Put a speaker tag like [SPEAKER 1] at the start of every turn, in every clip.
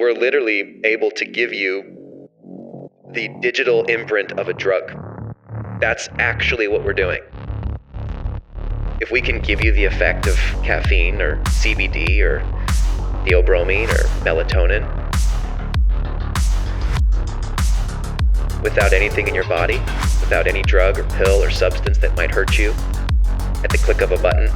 [SPEAKER 1] we're literally able to give you the digital imprint of a drug. That's actually what we're doing. If we can give you the effect of caffeine or CBD or theobromine or melatonin without anything in your body, without any drug or pill or substance that might hurt you, at the click of a button.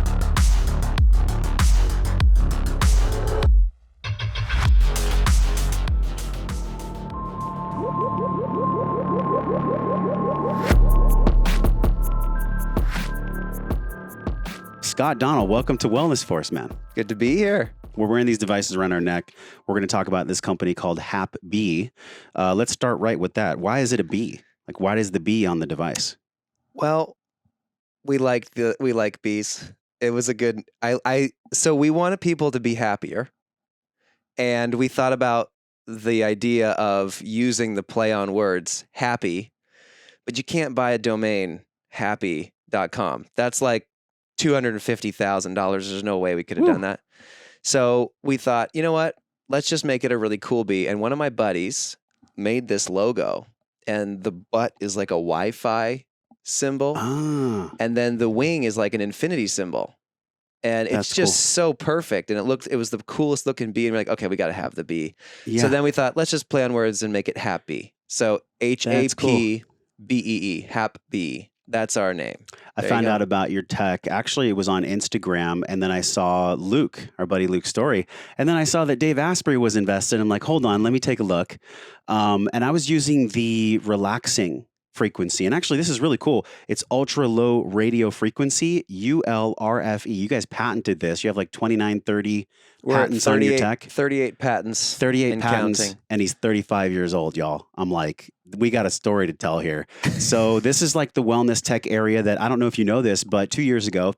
[SPEAKER 2] Scott, Donnell, welcome to Wellness Force, man.
[SPEAKER 3] Good to be here.
[SPEAKER 2] We're wearing these devices around our neck. We're going to talk about this company called Hapbee. Let's start right with that. Why is it a bee? Like, why is the bee on the device?
[SPEAKER 3] Well, we like bees. It was a good. So we wanted people to be happier, and we thought about the idea of using the play on words, happy, but you can't buy a domain happy.com. That's like $250,000. There's no way we could have done that. So we thought, you know what? Let's just make it a really cool bee. And one of my buddies made this logo, and the butt is like a Wi-Fi symbol, and then the wing is like an infinity symbol, and it's just so perfect. And it was the coolest looking bee. And we're like, okay, we got to have the bee. Yeah. So then we thought, let's just play on words and make it Hapbee. So Hapbee, Hapbee. That's our name.
[SPEAKER 2] I found out about your tech. Actually, it was on Instagram, and then I saw Luke, our buddy Luke's story, and then I saw that Dave Asprey was invested. I'm like, hold on, let me take a look. And I was using the relaxing frequency, and actually, this is really cool. It's ultra low radio frequency, ulRFE. You guys patented this. You have like 29, 30 patents on your tech.
[SPEAKER 3] 38 patents.
[SPEAKER 2] 38 patents,
[SPEAKER 3] counting.
[SPEAKER 2] And he's 35 years old, y'all. I'm like, we got a story to tell here. So this is like the wellness tech area that, I don't know if you know this, but 3 years ago,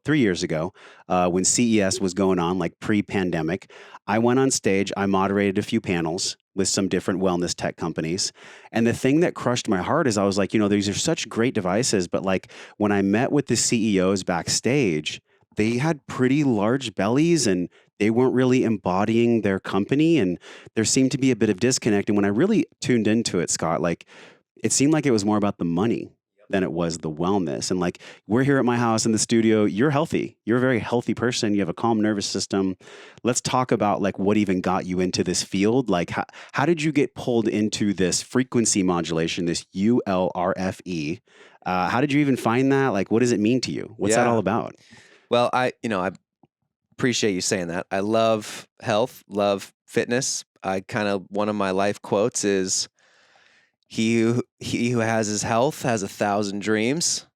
[SPEAKER 2] when CES was going on, like pre-pandemic, I went on stage, I moderated a few panels with some different wellness tech companies. And the thing that crushed my heart is I was like, these are such great devices, but like when I met with the CEOs backstage, they had pretty large bellies and they weren't really embodying their company, and there seemed to be a bit of disconnect. And when I really tuned into it, Scott, like it seemed like it was more about the money than it was the wellness. And like, we're here at my house in the studio, you're healthy. You're a very healthy person. You have a calm nervous system. Let's talk about like what even got you into this field. Like how did you get pulled into this frequency modulation, this ulRFE? How did you even find that? Like, what does it mean to you? What's that all about?
[SPEAKER 3] Well, I appreciate you saying that. I love health, love fitness. One of my life quotes is, he who has his health has 1,000 dreams.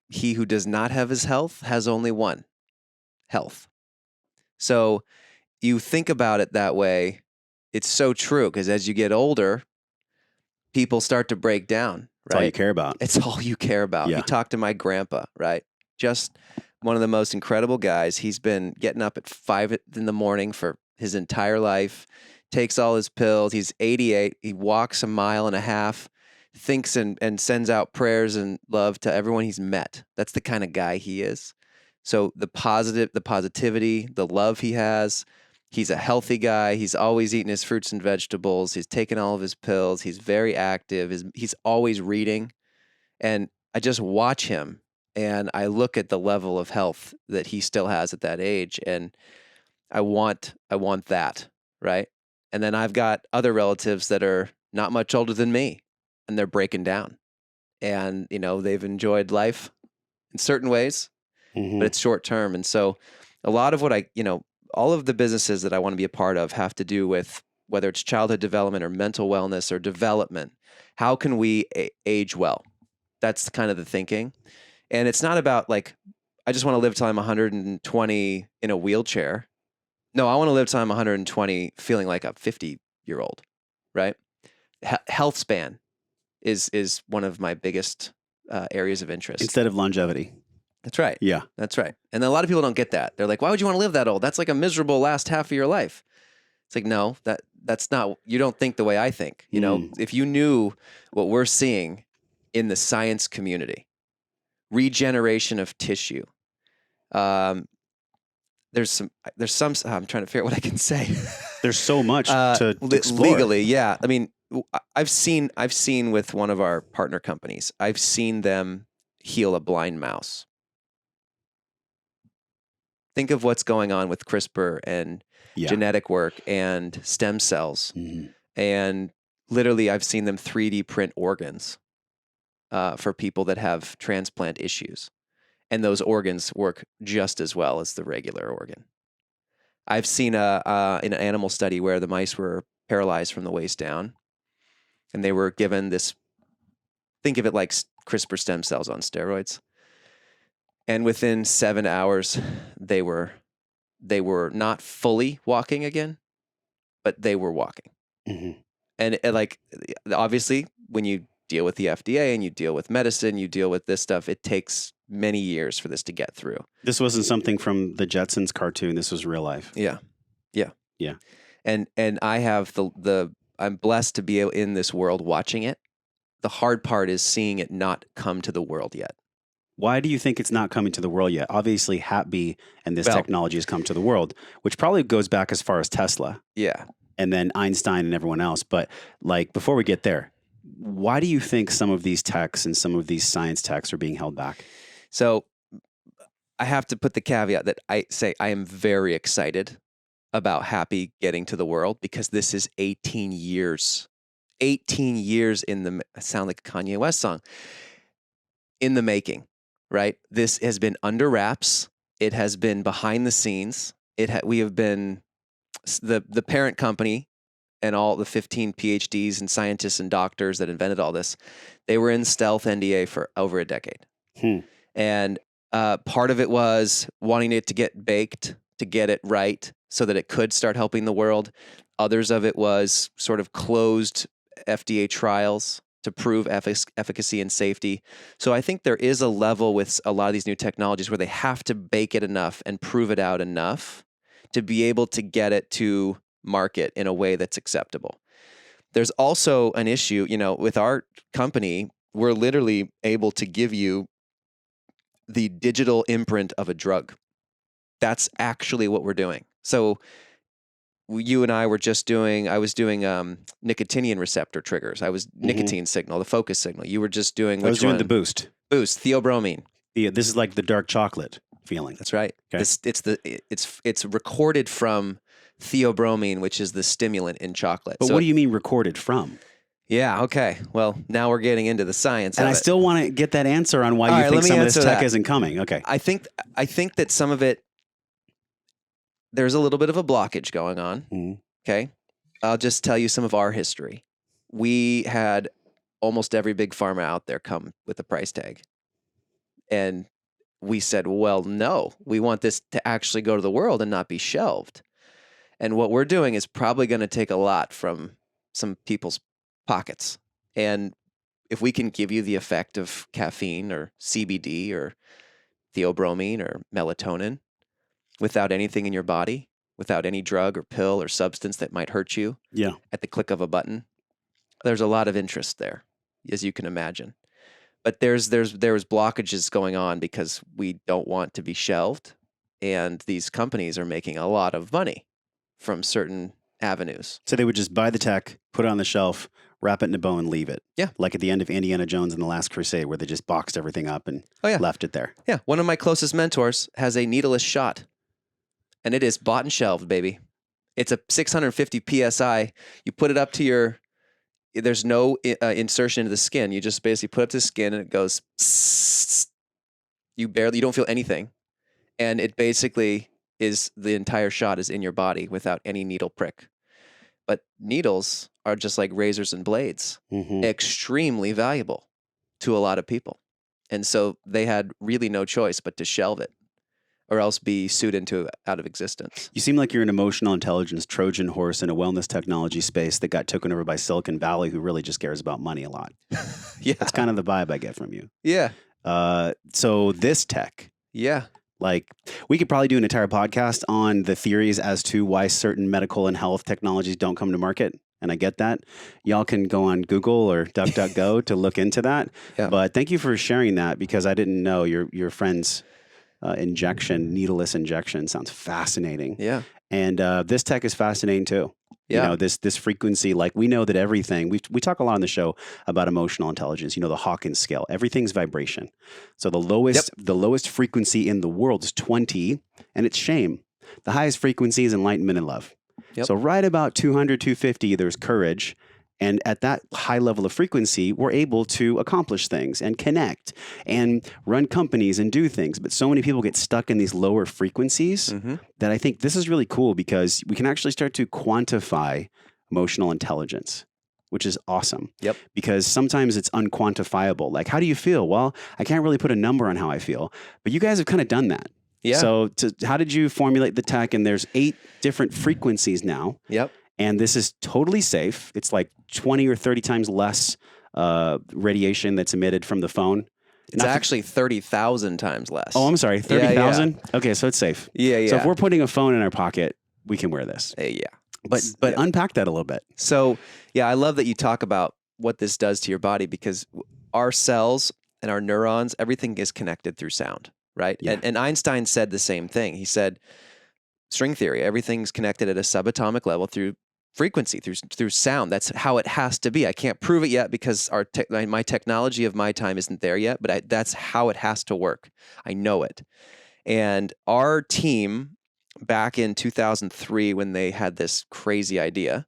[SPEAKER 3] He who does not have his health has only one, health. So you think about it that way, it's so true, because as you get older, people start to break down.
[SPEAKER 2] That's all you care about.
[SPEAKER 3] It's all you care about.
[SPEAKER 2] Yeah.
[SPEAKER 3] You talk to my grandpa, right? Just one of the most incredible guys. He's been getting up at 5 in the morning for his entire life, takes all his pills. He's 88. He walks 1.5 miles, thinks and sends out prayers and love to everyone he's met. That's the kind of guy he is. So the positivity, the love he has. He's a healthy guy. He's always eating his fruits and vegetables. He's taking all of his pills. He's very active. He's always reading. And I just watch him and I look at the level of health that he still has at that age. And I want that, right? And then I've got other relatives that are not much older than me, and they're breaking down. And, they've enjoyed life in certain ways, but it's short term. And so a lot of what all of the businesses that I want to be a part of have to do with whether it's childhood development or mental wellness or development. How can we age well? That's kind of the thinking. And it's not about like, I just want to live till I'm 120 in a wheelchair. No, I want to live till I'm 120 feeling like a 50-year-old, right? Health span is one of my biggest areas of interest.
[SPEAKER 2] Instead of longevity.
[SPEAKER 3] That's right.
[SPEAKER 2] Yeah.
[SPEAKER 3] That's right. And a lot of people don't get that. They're like, why would you want to live that old? That's like a miserable last half of your life. It's like, no, that's not, you don't think the way I think. If you knew what we're seeing in the science community, regeneration of tissue, there's some, I'm trying to figure out what I can say.
[SPEAKER 2] There's so much to explore.
[SPEAKER 3] Legally. Yeah. I mean, I've seen with one of our partner companies, I've seen them heal a blind mouse. Think of what's going on with CRISPR and genetic work and stem cells. And literally, I've seen them 3D print organs for people that have transplant issues. And those organs work just as well as the regular organ. I've seen in an animal study where the mice were paralyzed from the waist down, and they were given this, think of it like CRISPR stem cells on steroids. And within 7 hours, they were not fully walking again, but they were walking. And like, obviously, when you deal with the FDA and you deal with medicine, you deal with this stuff, it takes many years for this to get through.
[SPEAKER 2] This wasn't something from the Jetsons cartoon. This was real life.
[SPEAKER 3] Yeah.
[SPEAKER 2] Yeah.
[SPEAKER 3] And I have I'm blessed to be in this world watching it. The hard part is seeing it not come to the world yet.
[SPEAKER 2] Why do you think it's not coming to the world yet? Obviously, Hapbee and this technology has come to the world, which probably goes back as far as Tesla.
[SPEAKER 3] Yeah.
[SPEAKER 2] And then Einstein and everyone else. But like, before we get there, why do you think some of these techs and some of these science techs are being held back?
[SPEAKER 3] So I have to put the caveat that I say I am very excited about Hapbee getting to the world, because this is 18 years. 18 years in the, I sound like a Kanye West song, in the making, right? This has been under wraps. It has been behind the scenes. We have been the parent company, and all the 15 PhDs and scientists and doctors that invented all this. They were in stealth NDA for over a decade. And part of it was wanting it to get baked, to get it right so that it could start helping the world. Others of it was sort of closed FDA trials to prove efficacy and safety. So I think there is a level with a lot of these new technologies where they have to bake it enough and prove it out enough to be able to get it to market in a way that's acceptable. There's also an issue, with our company, we're literally able to give you the digital imprint of a drug. That's actually what we're doing. So you and I were just I was doing nicotinian receptor triggers. I was nicotine signal, the focus signal. You were just doing,
[SPEAKER 2] I was doing the boost.
[SPEAKER 3] Boost, theobromine.
[SPEAKER 2] Yeah, this is like the dark chocolate feeling.
[SPEAKER 3] That's right.
[SPEAKER 2] Okay.
[SPEAKER 3] It's recorded from theobromine, which is the stimulant in chocolate.
[SPEAKER 2] But what do you mean recorded from?
[SPEAKER 3] Yeah, okay. Well, now we're getting into the science
[SPEAKER 2] and
[SPEAKER 3] of
[SPEAKER 2] I
[SPEAKER 3] it.
[SPEAKER 2] still want to get that answer on why you think some of this tech isn't coming. Okay.
[SPEAKER 3] I think that some of it, there's a little bit of a blockage going on. Okay. I'll just tell you some of our history. We had almost every big pharma out there come with a price tag. And we said, well, no, we want this to actually go to the world and not be shelved. And what we're doing is probably going to take a lot from some people's pockets. And if we can give you the effect of caffeine or CBD or theobromine or melatonin without anything in your body, without any drug or pill or substance that might hurt you, at the click of a button, there's a lot of interest there, as you can imagine. But there was blockages going on because we don't want to be shelved, and these companies are making a lot of money from certain avenues.
[SPEAKER 2] So they would just buy the tech, put it on the shelf, wrap it in a bow, and leave it.
[SPEAKER 3] Yeah.
[SPEAKER 2] Like at the end of Indiana Jones and the Last Crusade, where they just boxed everything up and left it there.
[SPEAKER 3] Yeah. One of my closest mentors has a needleless shot, and it is bought and shelved, baby. It's a 650 PSI. You put it up to there's no insertion into the skin. You just basically put it up to the skin and it goes, you don't feel anything. And it basically the entire shot is in your body without any needle prick. But needles are just like razors and blades, extremely valuable to a lot of people. And so they had really no choice but to shelve it, or else be sued out of existence.
[SPEAKER 2] You seem like you're an emotional intelligence Trojan horse in a wellness technology space that got taken over by Silicon Valley, who really just cares about money a lot.
[SPEAKER 3] Yeah.
[SPEAKER 2] That's kind of the vibe I get from you.
[SPEAKER 3] Yeah.
[SPEAKER 2] So this tech.
[SPEAKER 3] Yeah.
[SPEAKER 2] Like, we could probably do an entire podcast on the theories as to why certain medical and health technologies don't come to market. And I get that. Y'all can go on Google or DuckDuckGo to look into that.
[SPEAKER 3] Yeah.
[SPEAKER 2] But thank you for sharing that, because I didn't know your friends injection, needleless injection. Sounds fascinating.
[SPEAKER 3] Yeah.
[SPEAKER 2] And this tech is fascinating too.
[SPEAKER 3] Yeah.
[SPEAKER 2] You know, this frequency, like we know that everything, we talk a lot on the show about emotional intelligence, you know, the Hawkins scale, everything's vibration. So the lowest frequency in the world is 20, and it's shame. The highest frequency is enlightenment and love.
[SPEAKER 3] Yep.
[SPEAKER 2] So right about 200, 250, there's courage. And at that high level of frequency, we're able to accomplish things and connect and run companies and do things. But so many people get stuck in these lower frequencies that I think this is really cool because we can actually start to quantify emotional intelligence, which is awesome.
[SPEAKER 3] Yep.
[SPEAKER 2] Because sometimes it's unquantifiable. Like, how do you feel? Well, I can't really put a number on how I feel. But you guys have kind of done that.
[SPEAKER 3] Yeah.
[SPEAKER 2] So how did you formulate the tech? And there's 8 different frequencies now.
[SPEAKER 3] Yep.
[SPEAKER 2] And this is totally safe. It's like 20 or 30 times less radiation that's emitted from the phone.
[SPEAKER 3] It's actually 30,000 times less.
[SPEAKER 2] Oh, I'm sorry, 30,000?
[SPEAKER 3] Yeah.
[SPEAKER 2] Okay, so it's safe.
[SPEAKER 3] Yeah.
[SPEAKER 2] So if we're putting a phone in our pocket, we can wear this.
[SPEAKER 3] Yeah.
[SPEAKER 2] But unpack that a little bit.
[SPEAKER 3] So, yeah, I love that you talk about what this does to your body because our cells and our neurons, everything is connected through sound, right?
[SPEAKER 2] Yeah.
[SPEAKER 3] And Einstein said the same thing. He said, string theory, everything's connected at a subatomic level through frequency, through sound. That's how it has to be. I can't prove it yet because my technology of my time isn't there yet, but that's how it has to work. I know it. And our team back in 2003, when they had this crazy idea,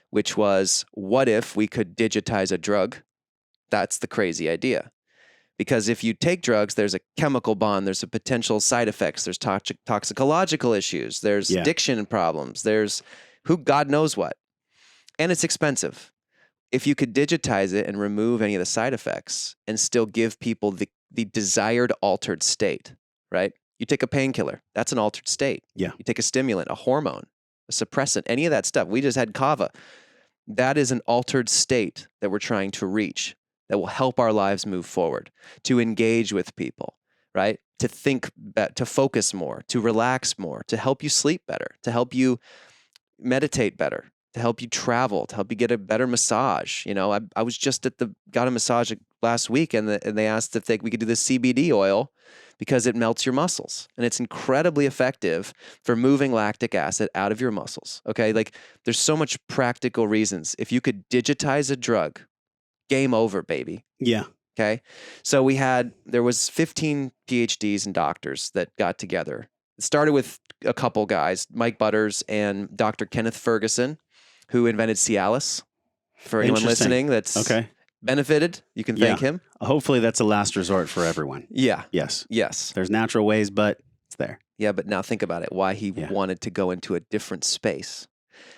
[SPEAKER 3] which was, what if we could digitize a drug? That's the crazy idea. Because if you take drugs, there's a chemical bond, there's a potential side effects, there's toxicological issues, there's addiction problems, there's God knows what. And it's expensive. If you could digitize it and remove any of the side effects and still give people the desired altered state, right? You take a painkiller, that's an altered state.
[SPEAKER 2] Yeah.
[SPEAKER 3] You take a stimulant, a hormone, a suppressant, any of that stuff. We just had kava. That is an altered state that we're trying to reach that will help our lives move forward, to engage with people, right? To think, to focus more, to relax more, to help you sleep better, to help you meditate better, to help you travel, to help you get a better massage. You know, I was just got a massage last week and they asked if we could do the CBD oil because it melts your muscles and it's incredibly effective for moving lactic acid out of your muscles. Okay. Like there's so much practical reasons. If you could digitize a drug, game over, baby.
[SPEAKER 2] Yeah.
[SPEAKER 3] Okay. So there was 15 PhDs and doctors that got together. It started with a couple guys, Mike Butters and Dr. Kenneth Ferguson, who invented Cialis. For anyone listening that's benefited, you can thank him.
[SPEAKER 2] Hopefully that's a last resort for everyone.
[SPEAKER 3] Yeah.
[SPEAKER 2] Yes.
[SPEAKER 3] Yes.
[SPEAKER 2] There's natural ways, but it's there.
[SPEAKER 3] Yeah, but now think about it, why he wanted to go into a different space.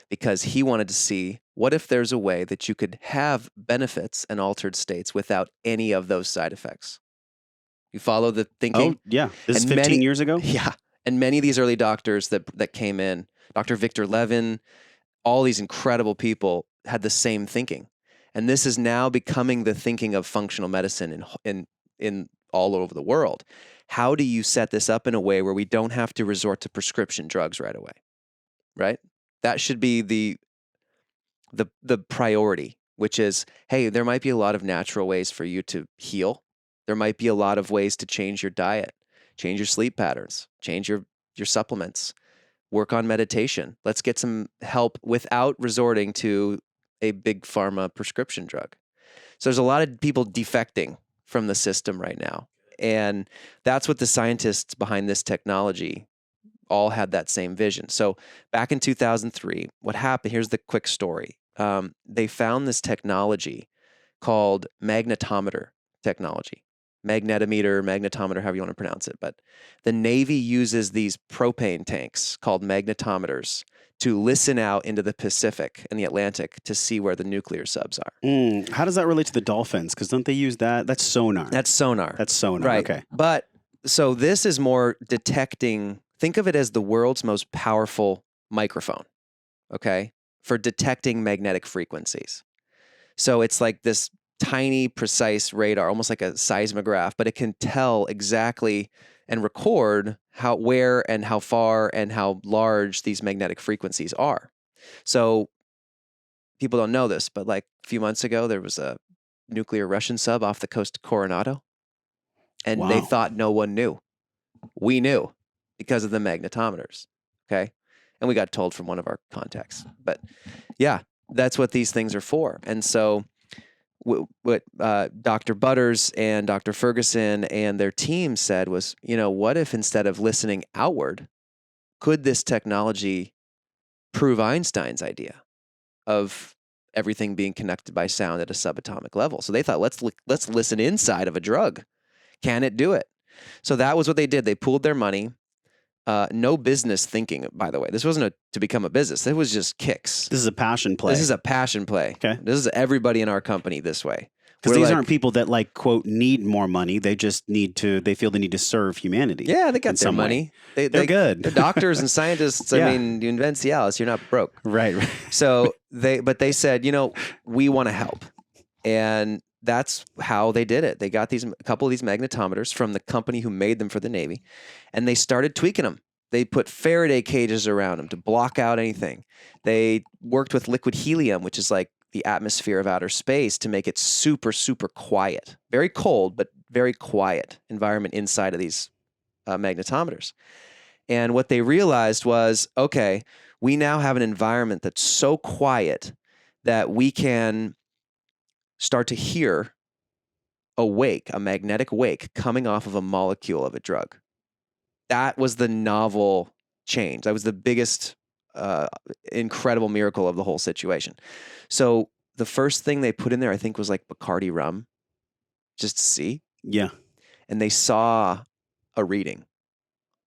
[SPEAKER 3] Because he wanted to see, what if there's a way that you could have benefits and altered states without any of those side effects? You follow the thinking?
[SPEAKER 2] Oh, yeah. This is 15 years ago?
[SPEAKER 3] Yeah. And many of these early doctors that came in, Dr. Victor Levin, all these incredible people had the same thinking. And this is now becoming the thinking of functional medicine in all over the world. How do you set this up in a way where we don't have to resort to prescription drugs right away? Right? That should be the priority, which is, hey, there might be a lot of natural ways for you to heal. There might be a lot of ways to change your diet, change your sleep patterns, change your supplements, work on meditation. Let's get some help without resorting to a big pharma prescription drug. So there's a lot of people defecting from the system right now. And that's what the scientists behind this technology all had that same vision. So back in 2003, what happened, here's the quick story. They found this technology called magnetometer technology. Magnetometer, however you want to pronounce it. But the Navy uses these propane tanks called magnetometers to listen out into the Pacific and the Atlantic to see where the nuclear subs are.
[SPEAKER 2] How does that relate to the dolphins? Because don't they use that? That's sonar.
[SPEAKER 3] That's sonar. Right.
[SPEAKER 2] Okay.
[SPEAKER 3] But so this is more detecting. Think of it as the world's most powerful microphone, okay, for detecting magnetic frequencies. So it's like this tiny, precise radar, almost like a seismograph, but it can tell exactly and record where and how far and how large these magnetic frequencies are. So people don't know this, but like a few months ago, there was a nuclear Russian sub off the coast of Coronado, and they thought no one knew. We knew because of the magnetometers. Okay. And we got told from one of our contacts. But yeah, that's what these things are for. And so what Dr. Butters and Dr. Ferguson and their team said was, what if instead of listening outward, could this technology prove Einstein's idea of everything being connected by sound at a subatomic level? So they thought, let's listen inside of a drug. Can it do it? So that was what they did. They pooled their money. No business thinking, by the way. This wasn't to become a business. It was just kicks.
[SPEAKER 2] This is a passion play.
[SPEAKER 3] This is a passion play.
[SPEAKER 2] Okay.
[SPEAKER 3] This is everybody in our company this way.
[SPEAKER 2] Because these aren't people that like, quote, need more money. They just they feel they need to serve humanity.
[SPEAKER 3] Yeah, they got their money.
[SPEAKER 2] They're good.
[SPEAKER 3] They're doctors and scientists.
[SPEAKER 2] Yeah.
[SPEAKER 3] I mean, you invent Cialis, you're not broke.
[SPEAKER 2] Right.
[SPEAKER 3] So they said, we want to help. And that's how they did it. They got a couple of these magnetometers from the company who made them for the Navy, and they started tweaking them. They put Faraday cages around them to block out anything. They worked with liquid helium, which is like the atmosphere of outer space, to make it super, super quiet. Very cold, but very quiet environment inside of these magnetometers. And what they realized was, okay, we now have an environment that's so quiet that we can start to hear a magnetic wake coming off of a molecule of a drug. That was the novel change. That was the biggest, incredible miracle of the whole situation. So the first thing they put in there, I think, was like Bacardi rum, just to see.
[SPEAKER 2] Yeah.
[SPEAKER 3] And they saw a reading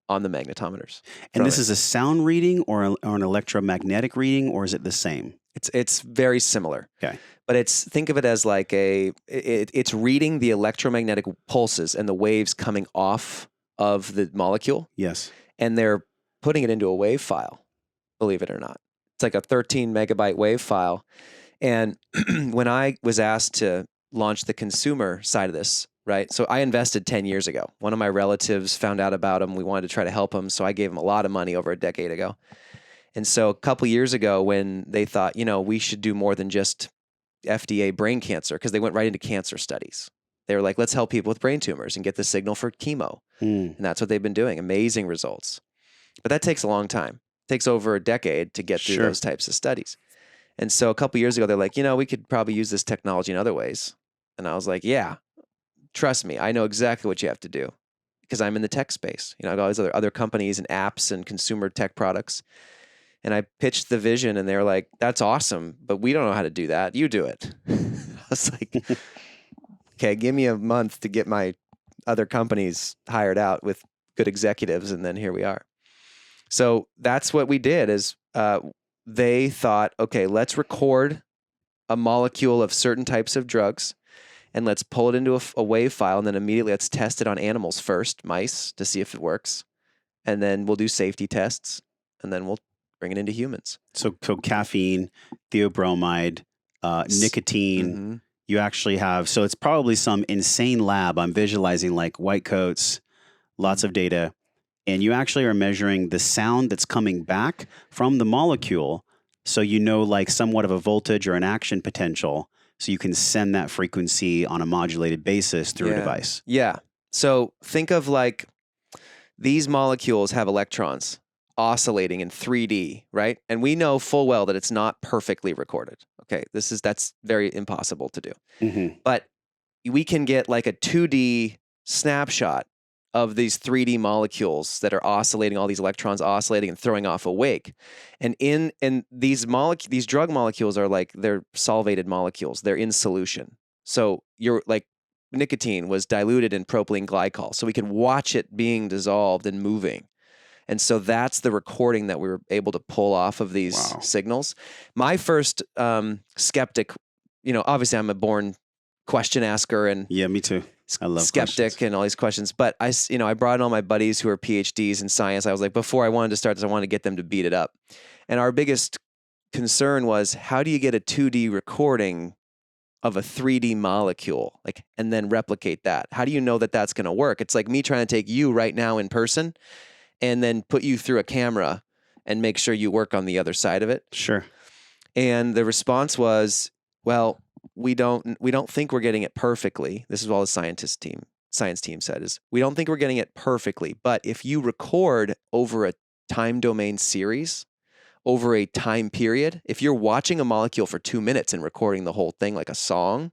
[SPEAKER 3] on the magnetometers.
[SPEAKER 2] And this is a sound reading or an electromagnetic reading, or is it the same?
[SPEAKER 3] It's very similar.
[SPEAKER 2] Okay.
[SPEAKER 3] But think of it as like it's reading the electromagnetic pulses and the waves coming off of the molecule.
[SPEAKER 2] Yes.
[SPEAKER 3] And they're putting it into a wave file, believe it or not. It's like a 13 megabyte wave file. And when I was asked to launch the consumer side of this, right? So I invested 10 years ago. One of my relatives found out about him. We wanted to try to help him. So I gave him a lot of money over a decade ago. And so a couple years ago, when they thought, we should do more than just FDA brain cancer, because they went right into cancer studies. They were like, let's help people with brain tumors and get the signal for chemo. And that's what they've been doing. Amazing results. But that takes a long time. It takes over a decade to get through those types of studies. And so a couple years ago, they're like, we could probably use this technology in other ways. And I was like, yeah, trust me, I know exactly what you have to do, because I'm in the tech space. I've got all these other companies and apps and consumer tech products. And I pitched the vision, and they're like, that's awesome, but we don't know how to do that. You do it. I was like, okay, give me a month to get my other companies hired out with good executives, and then here we are. So that's what we did is they thought, okay, let's record a molecule of certain types of drugs, and let's pull it into a wave file, and then immediately let's test it on animals first, mice, to see if it works. And then we'll do safety tests, and then we'll bring it into humans.
[SPEAKER 2] So caffeine, theobromide, nicotine.
[SPEAKER 3] Mm-hmm.
[SPEAKER 2] You actually have, so it's probably some insane lab. I'm visualizing like white coats, lots of data. And you actually are measuring the sound that's coming back from the molecule. So like somewhat of a voltage or an action potential. So you can send that frequency on a modulated basis through a device.
[SPEAKER 3] Yeah. So think of like these molecules have electrons oscillating in 3D, right? And we know full well that it's not perfectly recorded. Okay, that's very impossible to do.
[SPEAKER 2] Mm-hmm.
[SPEAKER 3] But we can get like a 2D snapshot of these 3D molecules that are oscillating, all these electrons oscillating and throwing off a wake. And these drug molecules are like, they're solvated molecules. They're in solution. So you're like, nicotine was diluted in propylene glycol. So we could watch it being dissolved and moving. And so that's the recording that we were able to pull off of these signals. My first skeptic, obviously I'm a born question asker and
[SPEAKER 2] yeah, me too. I love
[SPEAKER 3] skeptic
[SPEAKER 2] questions.
[SPEAKER 3] and all these questions. But I brought in all my buddies who are PhDs in science. I was like, before I wanted to start this, I wanted to get them to beat it up. And our biggest concern was, how do you get a 2D recording of a 3D molecule, and then replicate that? How do you know that that's going to work? It's like me trying to take you right now in person and then put you through a camera and make sure you work on the other side of it.
[SPEAKER 2] Sure.
[SPEAKER 3] And the response was, well, we don't think we're getting it perfectly. This is all the scientist team science team said is, we don't think we're getting it perfectly, but if you record over a time domain series, over a time period, if you're watching a molecule for 2 minutes and recording the whole thing like a song,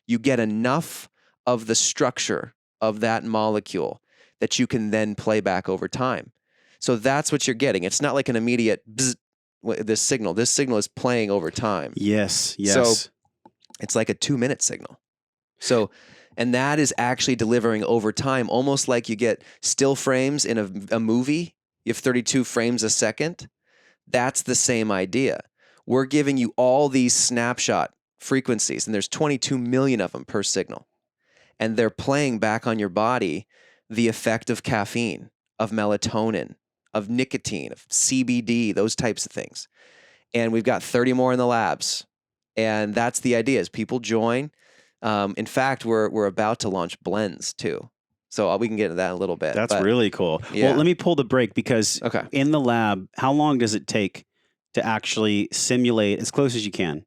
[SPEAKER 3] you get enough of the structure of that molecule that you can then play back over time. So that's what you're getting. It's not like an immediate bzz, this signal. This signal is playing over time.
[SPEAKER 2] Yes.
[SPEAKER 3] So it's like a 2-minute signal. So, and that is actually delivering over time, almost like you get still frames in a movie. You have 32 frames a second. That's the same idea. We're giving you all these snapshot frequencies, and there's 22 million of them per signal. And they're playing back on your body the effect of caffeine, of melatonin, of nicotine, of CBD, those types of things. And we've got 30 more in the labs. And that's the idea, is people join. In fact, we're about to launch blends too. So we can get into that in a little bit.
[SPEAKER 2] That's really cool.
[SPEAKER 3] Yeah.
[SPEAKER 2] Well, let me pull the break because
[SPEAKER 3] Okay.
[SPEAKER 2] in the lab, how long does it take to actually simulate as close as you can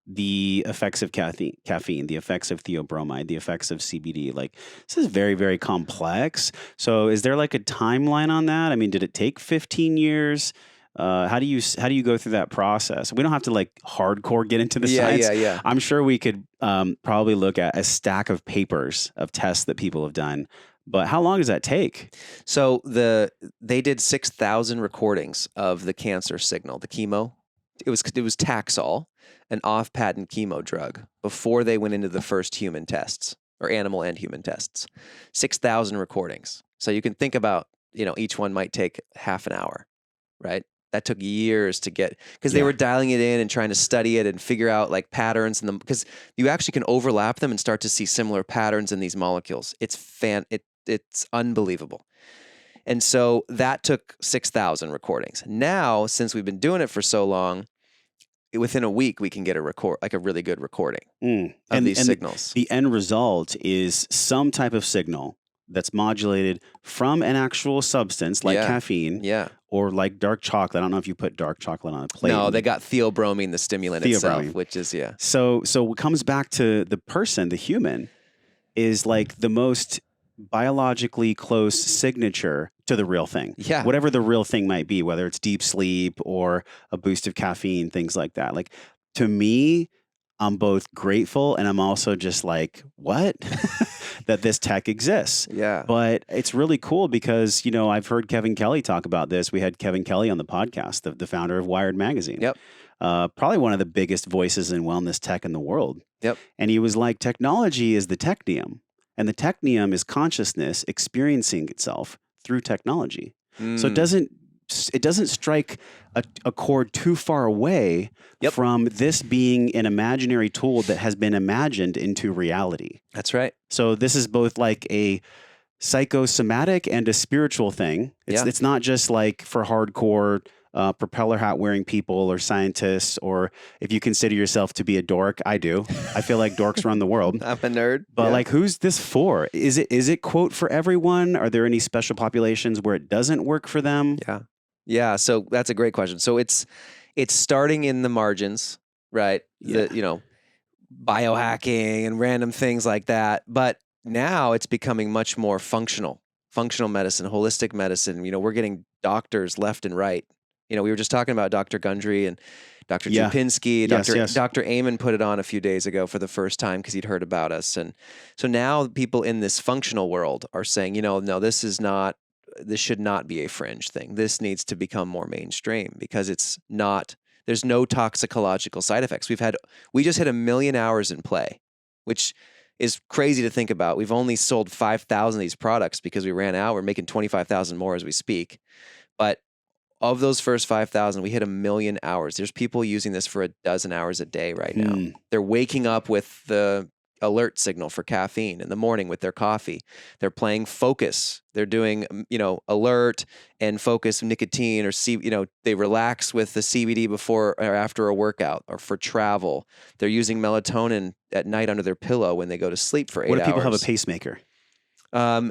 [SPEAKER 2] the effects of caffeine, the effects of theobromide, the effects of CBD? Like, this is very, very complex. So is there like a timeline on that? I mean, did it take 15 years? How do you go through that process? We don't have to like hardcore get into the science.
[SPEAKER 3] Yeah.
[SPEAKER 2] I'm sure we could probably look at a stack of papers of tests that people have done. But how long does that take?
[SPEAKER 3] So they did 6,000 recordings of the cancer signal, the chemo. It was Taxol, an off-patent chemo drug, before they went into the first human tests, or animal and human tests. 6,000 recordings. So you can think about, each one might take half an hour, right? That took years to get, because they were dialing it in and trying to study it and figure out like patterns in them, because you actually can overlap them and start to see similar patterns in these molecules. It's unbelievable. And so that took 6,000 recordings. Now, since we've been doing it for so long, within a week we can get a really good recording of these signals.
[SPEAKER 2] The end result is some type of signal that's modulated from an actual substance like caffeine, or like dark chocolate. I don't know if you put dark chocolate on a plate.
[SPEAKER 3] No, they got theobromine, the stimulant itself, which is
[SPEAKER 2] So what comes back to the person, the human, is like the most biologically close signature to the real thing.
[SPEAKER 3] Yeah.
[SPEAKER 2] Whatever the real thing might be, whether it's deep sleep or a boost of caffeine, things like that. Like, to me, I'm both grateful and I'm also just like, what? That this tech exists.
[SPEAKER 3] Yeah.
[SPEAKER 2] But it's really cool because, I've heard Kevin Kelly talk about this. We had Kevin Kelly on the podcast, the founder of Wired Magazine.
[SPEAKER 3] Yep.
[SPEAKER 2] Probably one of the biggest voices in wellness tech in the world.
[SPEAKER 3] Yep.
[SPEAKER 2] And he was like, technology is the technium. And the technium is consciousness experiencing itself through technology. So it doesn't strike a chord too far away from this being an imaginary tool that has been imagined into reality.
[SPEAKER 3] That's right.
[SPEAKER 2] So this is both like a psychosomatic and a spiritual thing. It's not just like for hardcore propeller hat wearing people or scientists, or if you consider yourself to be a dork. I do. I feel like dorks run the world.
[SPEAKER 3] I'm a nerd.
[SPEAKER 2] But like, who's this for? Is it quote for everyone? Are there any special populations where it doesn't work for them?
[SPEAKER 3] Yeah. So that's a great question. So it's starting in the margins, right? Biohacking and random things like that. But now it's becoming much more functional medicine, holistic medicine. We're getting doctors left and right. We were just talking about Dr. Gundry and Dr. Jupinski. Dr. Amen put it on a few days ago for the first time because he'd heard about us. And so now people in this functional world are saying, no, this should not be a fringe thing. This needs to become more mainstream because there's no toxicological side effects. We just hit 1 million hours in play, which is crazy to think about. We've only sold 5,000 of these products because we ran out. We're making 25,000 more as we speak. But of those first 5,000, we hit 1 million hours. There's people using this for 12 hours a day right now. They're waking up with the alert signal for caffeine in the morning with their coffee. They're playing focus. They're doing, alert and focus nicotine or they relax with the CBD before or after a workout or for travel. They're using melatonin at night under their pillow when they go to sleep for 8 hours.
[SPEAKER 2] What if people have a pacemaker?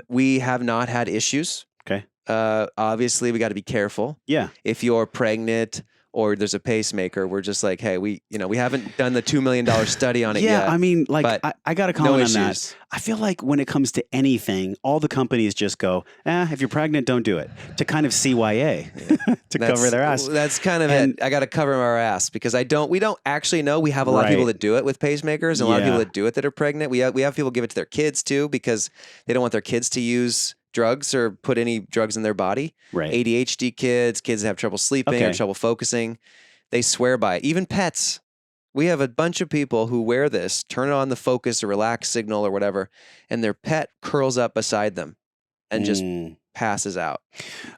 [SPEAKER 3] We have not had issues.
[SPEAKER 2] Okay.
[SPEAKER 3] Obviously we got to be careful.
[SPEAKER 2] Yeah.
[SPEAKER 3] If you're pregnant or there's a pacemaker, we're just like, hey, we haven't done the $2 million study on it
[SPEAKER 2] Yeah,
[SPEAKER 3] yet.
[SPEAKER 2] I mean, like,
[SPEAKER 3] but
[SPEAKER 2] I got to
[SPEAKER 3] no
[SPEAKER 2] comment on that.
[SPEAKER 3] issues.
[SPEAKER 2] I feel like when it comes to anything, all the companies just go, if you're pregnant, don't do it, to kind of CYA, to cover their ass.
[SPEAKER 3] That's kind of it. I got to cover our ass because we don't actually know. We have a lot of people that do it with pacemakers and a lot of people that do it that are pregnant. We have people give it to their kids too because they don't want their kids to use drugs or put any drugs in their body.
[SPEAKER 2] Right.
[SPEAKER 3] ADHD kids that have trouble sleeping or trouble focusing, they swear by it. Even pets. We have a bunch of people who wear this, turn on the focus or relax signal or whatever, and their pet curls up beside them and just passes out.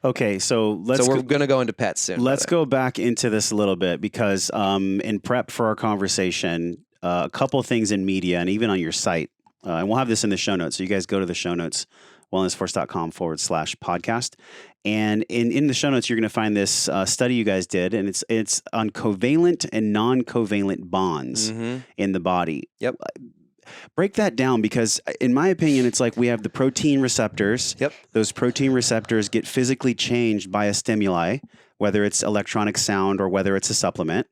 [SPEAKER 2] Okay, so
[SPEAKER 3] we're going to go into pets soon.
[SPEAKER 2] Let's go back into this a little bit because in prep for our conversation, a couple things in media and even on your site, and we'll have this in the show notes. So you guys go to the show notes, wellnessforce.com/podcast. And in the show notes, you're going to find this study you guys did, and it's on covalent and non-covalent bonds in the body.
[SPEAKER 3] Yep.
[SPEAKER 2] Break that down because, in my opinion, it's like we have the protein receptors.
[SPEAKER 3] Yep.
[SPEAKER 2] Those protein receptors get physically changed by a stimuli, whether it's electronic sound or whether it's a supplement.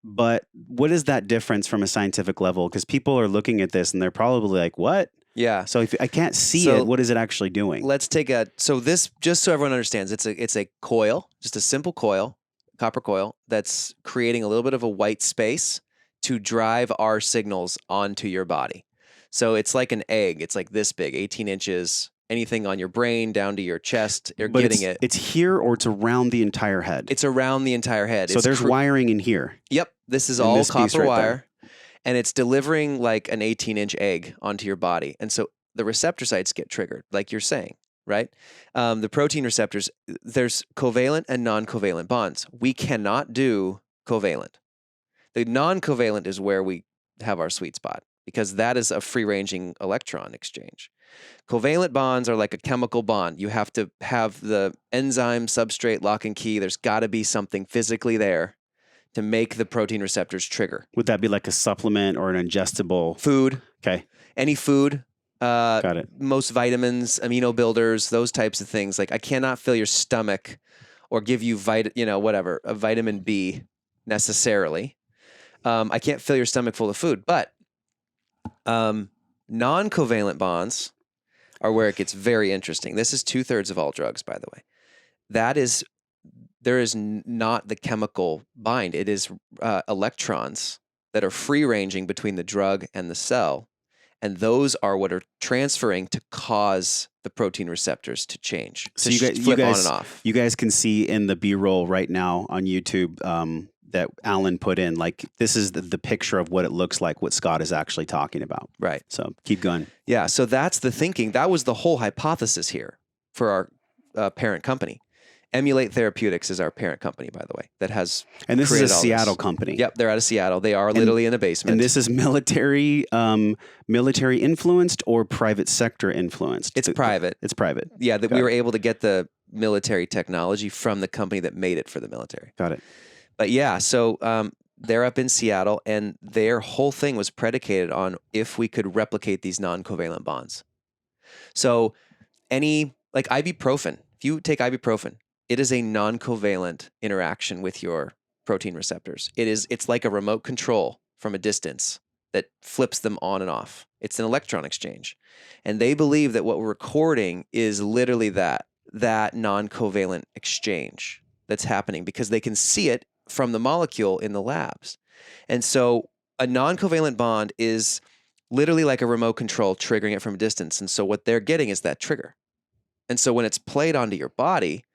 [SPEAKER 2] But what is that difference from a scientific level? Because people are looking at this and they're probably like, what?
[SPEAKER 3] Yeah.
[SPEAKER 2] So if I can't see it, what is it actually doing?
[SPEAKER 3] Let's take this just so everyone understands. It's a coil, just a simple coil, copper coil that's creating a little bit of a white space to drive our signals onto your body. So it's like an egg. It's like this big, 18 inches. Anything on your brain down to your chest, you're getting it.
[SPEAKER 2] It's here or it's around the entire head.
[SPEAKER 3] It's around the entire head.
[SPEAKER 2] So there's wiring in here.
[SPEAKER 3] Yep. This is all copper wire. And it's delivering like an 18-inch egg onto your body. And so the receptor sites get triggered, like you're saying, right? The protein receptors, there's covalent and non-covalent bonds. We cannot do covalent. The non-covalent is where we have our sweet spot because that is a free-ranging electron exchange. Covalent bonds are like a chemical bond. You have to have the enzyme, substrate, lock and key. There's got to be something physically there to make the protein receptors trigger.
[SPEAKER 2] Would that be like a supplement or an ingestible?
[SPEAKER 3] Food.
[SPEAKER 2] Okay.
[SPEAKER 3] Any food.
[SPEAKER 2] Got it. Most
[SPEAKER 3] vitamins, amino builders, those types of things. Like I cannot fill your stomach or give you a vitamin B necessarily. I can't fill your stomach full of food, but non-covalent bonds are where it gets very interesting. This is 2/3 of all drugs, by the way. There is not the chemical bind. It is electrons that are free-ranging between the drug and the cell, and those are what are transferring to cause the protein receptors to change.
[SPEAKER 2] So
[SPEAKER 3] you flip on and off.
[SPEAKER 2] You guys can see in the B-roll right now on YouTube that Alan put in, like this is the picture of what it looks like, what Scott is actually talking about.
[SPEAKER 3] Right.
[SPEAKER 2] So keep going.
[SPEAKER 3] Yeah. So that's the thinking. That was the whole hypothesis here for our parent company. Emulate Therapeutics is our parent company, by the way, that has
[SPEAKER 2] and this is a Seattle company.
[SPEAKER 3] Yep, they're out of Seattle. They are literally in a basement.
[SPEAKER 2] And this is military influenced or private sector influenced?
[SPEAKER 3] It's private.
[SPEAKER 2] It's private.
[SPEAKER 3] Yeah, we were able to get the military technology from the company that made it for the military.
[SPEAKER 2] Got it.
[SPEAKER 3] But yeah, so they're up in Seattle, and their whole thing was predicated on if we could replicate these non-covalent bonds. So like ibuprofen, if you take ibuprofen, it is a non-covalent interaction with your protein receptors. It's like a remote control from a distance that flips them on and off. It's an electron exchange. And they believe that what we're recording is literally that non-covalent exchange that's happening because they can see it from the molecule in the labs. And so a non-covalent bond is literally like a remote control triggering it from a distance. And so what they're getting is that trigger. And so when it's played onto your body,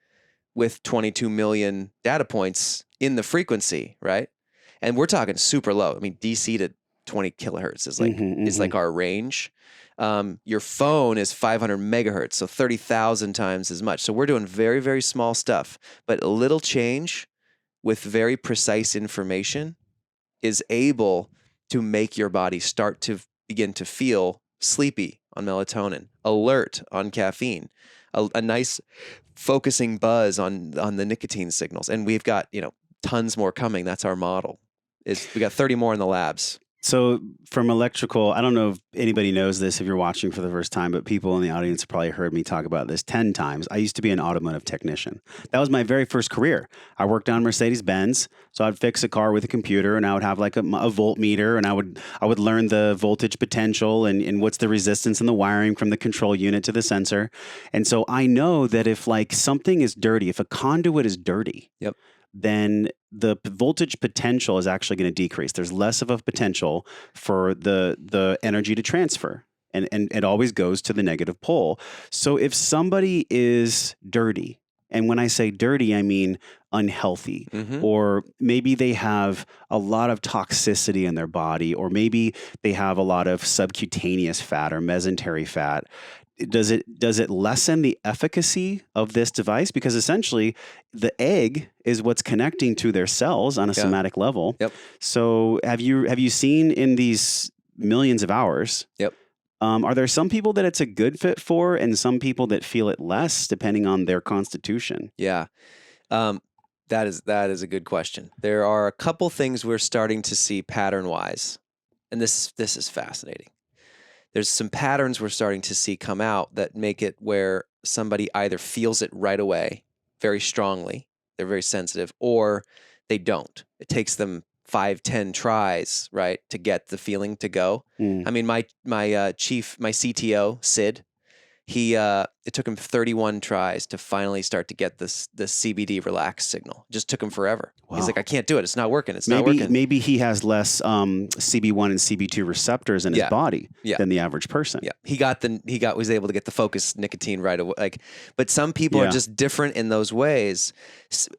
[SPEAKER 3] with 22 million data points in the frequency, right? And we're talking super low. I mean, DC to 20 kilohertz is like our range. Your phone is 500 megahertz, so 30,000 times as much. So we're doing very, very small stuff, but a little change with very precise information is able to make your body start to begin to feel sleepy on melatonin, alert on caffeine, a nice focusing buzz on the nicotine signals. And we've got, tons more coming. That's our model. We got 30 more in the labs.
[SPEAKER 2] So from electrical, I don't know if anybody knows this if you're watching for the first time, but people in the audience have probably heard me talk about this 10 times. I used to be an automotive technician. That was my very first career. I worked on Mercedes-Benz, so I'd fix a car with a computer, and I would have like a voltmeter, and I would learn the voltage potential and what's the resistance and the wiring from the control unit to the sensor. And so I know that if like something is dirty, if a conduit is dirty,
[SPEAKER 3] Yep.
[SPEAKER 2] then the voltage potential is actually going to decrease. There's less of a potential for the energy to transfer. And it always goes to the negative pole. So if somebody is dirty, and when I say dirty, I mean unhealthy,
[SPEAKER 3] Mm-hmm.
[SPEAKER 2] or maybe they have a lot of toxicity in their body, or maybe they have a lot of subcutaneous fat or mesentery fat. Does it lessen the efficacy of this device? Because essentially, the egg is what's connecting to their cells on a
[SPEAKER 3] Yeah.
[SPEAKER 2] somatic level.
[SPEAKER 3] Yep.
[SPEAKER 2] So have you seen in these millions of hours?
[SPEAKER 3] Yep.
[SPEAKER 2] Are there some people that it's a good fit for, and some people that feel it less, depending on their constitution?
[SPEAKER 3] Yeah. That is a good question. There are a couple things we're starting to see pattern-wise, and this is fascinating. There's some patterns we're starting to see come out that make it where somebody either feels it right away very strongly, they're very sensitive, or they don't. It takes them 5, 10 tries, right, to get the feeling to go.
[SPEAKER 2] Mm.
[SPEAKER 3] I mean, my CTO, Sid, it took him 31 tries to finally start to get the CBD relaxed signal. It just took him forever. He's
[SPEAKER 2] Wow.
[SPEAKER 3] like, I can't do it. It's not working. It's not working.
[SPEAKER 2] Maybe he has less CB1 and CB2 receptors in his
[SPEAKER 3] Yeah.
[SPEAKER 2] body
[SPEAKER 3] Yeah.
[SPEAKER 2] than the average person.
[SPEAKER 3] Yeah, was able to get the focused nicotine right away. But some people
[SPEAKER 2] Yeah.
[SPEAKER 3] are just different in those ways.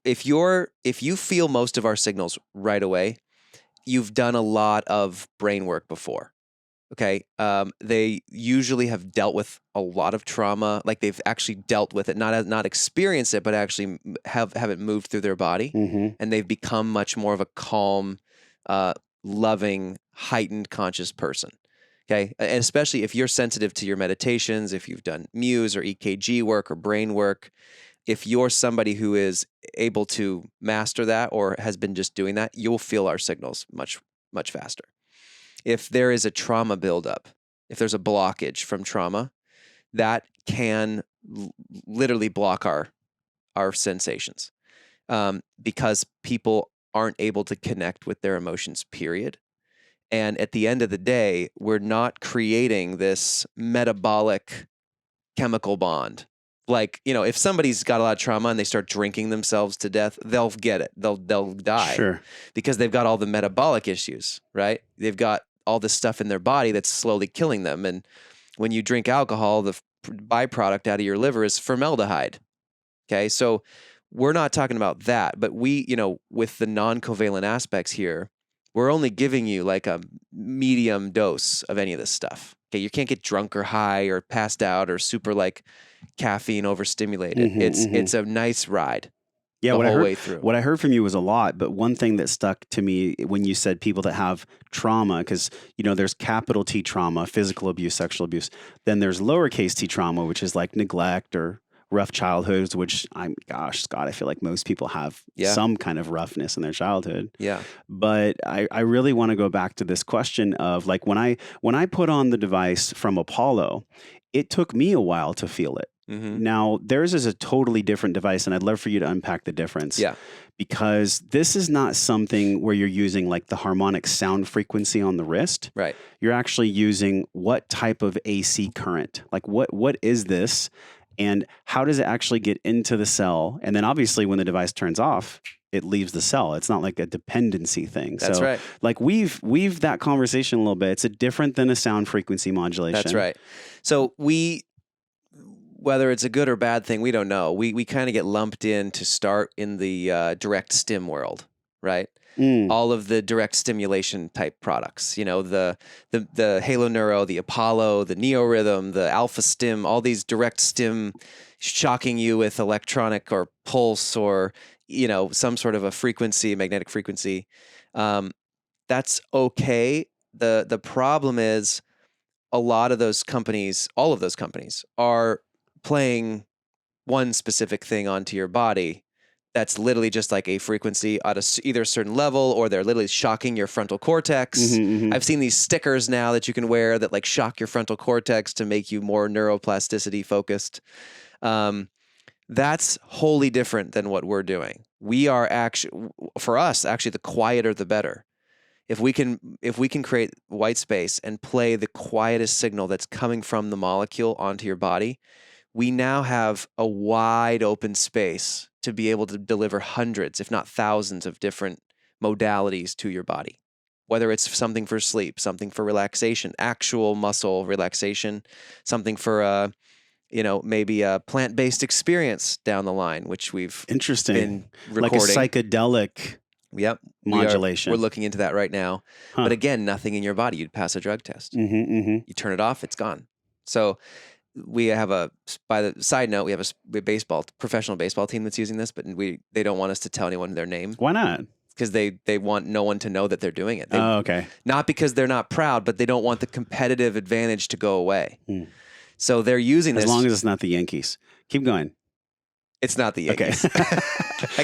[SPEAKER 3] If you feel most of our signals right away, you've done a lot of brain work before. Okay, they usually have dealt with a lot of trauma, like they've actually dealt with it, not experienced it, but actually have it moved through their body,
[SPEAKER 2] Mm-hmm.
[SPEAKER 3] and they've become much more of a calm, loving, heightened conscious person. Okay, and especially if you're sensitive to your meditations, if you've done Muse or EKG work or brain work, if you're somebody who is able to master that or has been just doing that, you'll feel our signals much, much faster. If there is a trauma buildup, if there's a blockage from trauma, that can literally block our sensations, because people aren't able to connect with their emotions, period. And at the end of the day, we're not creating this metabolic chemical bond. Like, if somebody's got a lot of trauma and they start drinking themselves to death, they'll get it. They'll die.
[SPEAKER 2] Sure.
[SPEAKER 3] Because they've got all the metabolic issues, right? They've got all this stuff in their body that's slowly killing them. And when you drink alcohol, the byproduct out of your liver is formaldehyde. Okay, so we're not talking about that, but with the non-covalent aspects here, we're only giving you like a medium dose of any of this stuff. Okay, you can't get drunk or high or passed out or super like caffeine overstimulated. It's a nice ride.
[SPEAKER 2] Yeah,
[SPEAKER 3] the whole way through.
[SPEAKER 2] What I heard from you was a lot, but one thing that stuck to me when you said people that have trauma, because there's capital T trauma, physical abuse, sexual abuse. Then there's lowercase t trauma, which is like neglect or rough childhoods. Which Scott, I feel like most people have some kind of roughness in their childhood.
[SPEAKER 3] Yeah.
[SPEAKER 2] But I really want to go back to this question of like when I put on the device from Apollo, it took me a while to feel it.
[SPEAKER 3] Mm-hmm.
[SPEAKER 2] Now, theirs is a totally different device, and I'd love for you to unpack the difference.
[SPEAKER 3] Yeah.
[SPEAKER 2] Because this is not something where you're using like the harmonic sound frequency on the wrist.
[SPEAKER 3] Right.
[SPEAKER 2] You're actually using what type of AC current? Like what is this? And how does it actually get into the cell? And then obviously when the device turns off, it leaves the cell. It's not like a dependency thing.
[SPEAKER 3] That's
[SPEAKER 2] so,
[SPEAKER 3] right.
[SPEAKER 2] Like we've that conversation a little bit. It's different than a sound frequency modulation.
[SPEAKER 3] That's right. So whether it's a good or bad thing, we don't know. We kind of get lumped in to start in the direct stim world, right? All of the direct stimulation type products, the Halo Neuro, the Apollo, the NeoRhythm, the Alpha Stim, all these direct stim shocking you with electronic or pulse or, some sort of a frequency, magnetic frequency. That's okay. The problem is all of those companies are playing one specific thing onto your body that's literally just like a frequency at either a certain level, or they're literally shocking your frontal cortex. I've seen these stickers now that you can wear that like shock your frontal cortex to make you more neuroplasticity focused. That's wholly different than what we're doing. We are actually, for us, actually, the quieter the better. If we can create white space and play the quietest signal that's coming from the molecule onto your body, we now have a wide open space to be able to deliver hundreds, if not thousands, of different modalities to your body. Whether it's something for sleep, something for relaxation, actual muscle relaxation, something for maybe a plant-based experience down the line, which we've
[SPEAKER 2] Interesting.
[SPEAKER 3] been recording.
[SPEAKER 2] Like a psychedelic
[SPEAKER 3] Yep.
[SPEAKER 2] modulation.
[SPEAKER 3] We're looking into that right now.
[SPEAKER 2] Huh.
[SPEAKER 3] But again, nothing in your body. You'd pass a drug test.
[SPEAKER 2] You
[SPEAKER 3] turn it off, it's gone. So we have by the side note, we have a professional baseball team that's using this, but they don't want us to tell anyone their name.
[SPEAKER 2] Why not?
[SPEAKER 3] Because they want no one to know that they're doing it.
[SPEAKER 2] Okay.
[SPEAKER 3] Not because they're not proud, but they don't want the competitive advantage to go away. So they're using this.
[SPEAKER 2] As long as it's not the Yankees. Keep going.
[SPEAKER 3] It's not the Yankees.
[SPEAKER 2] Okay.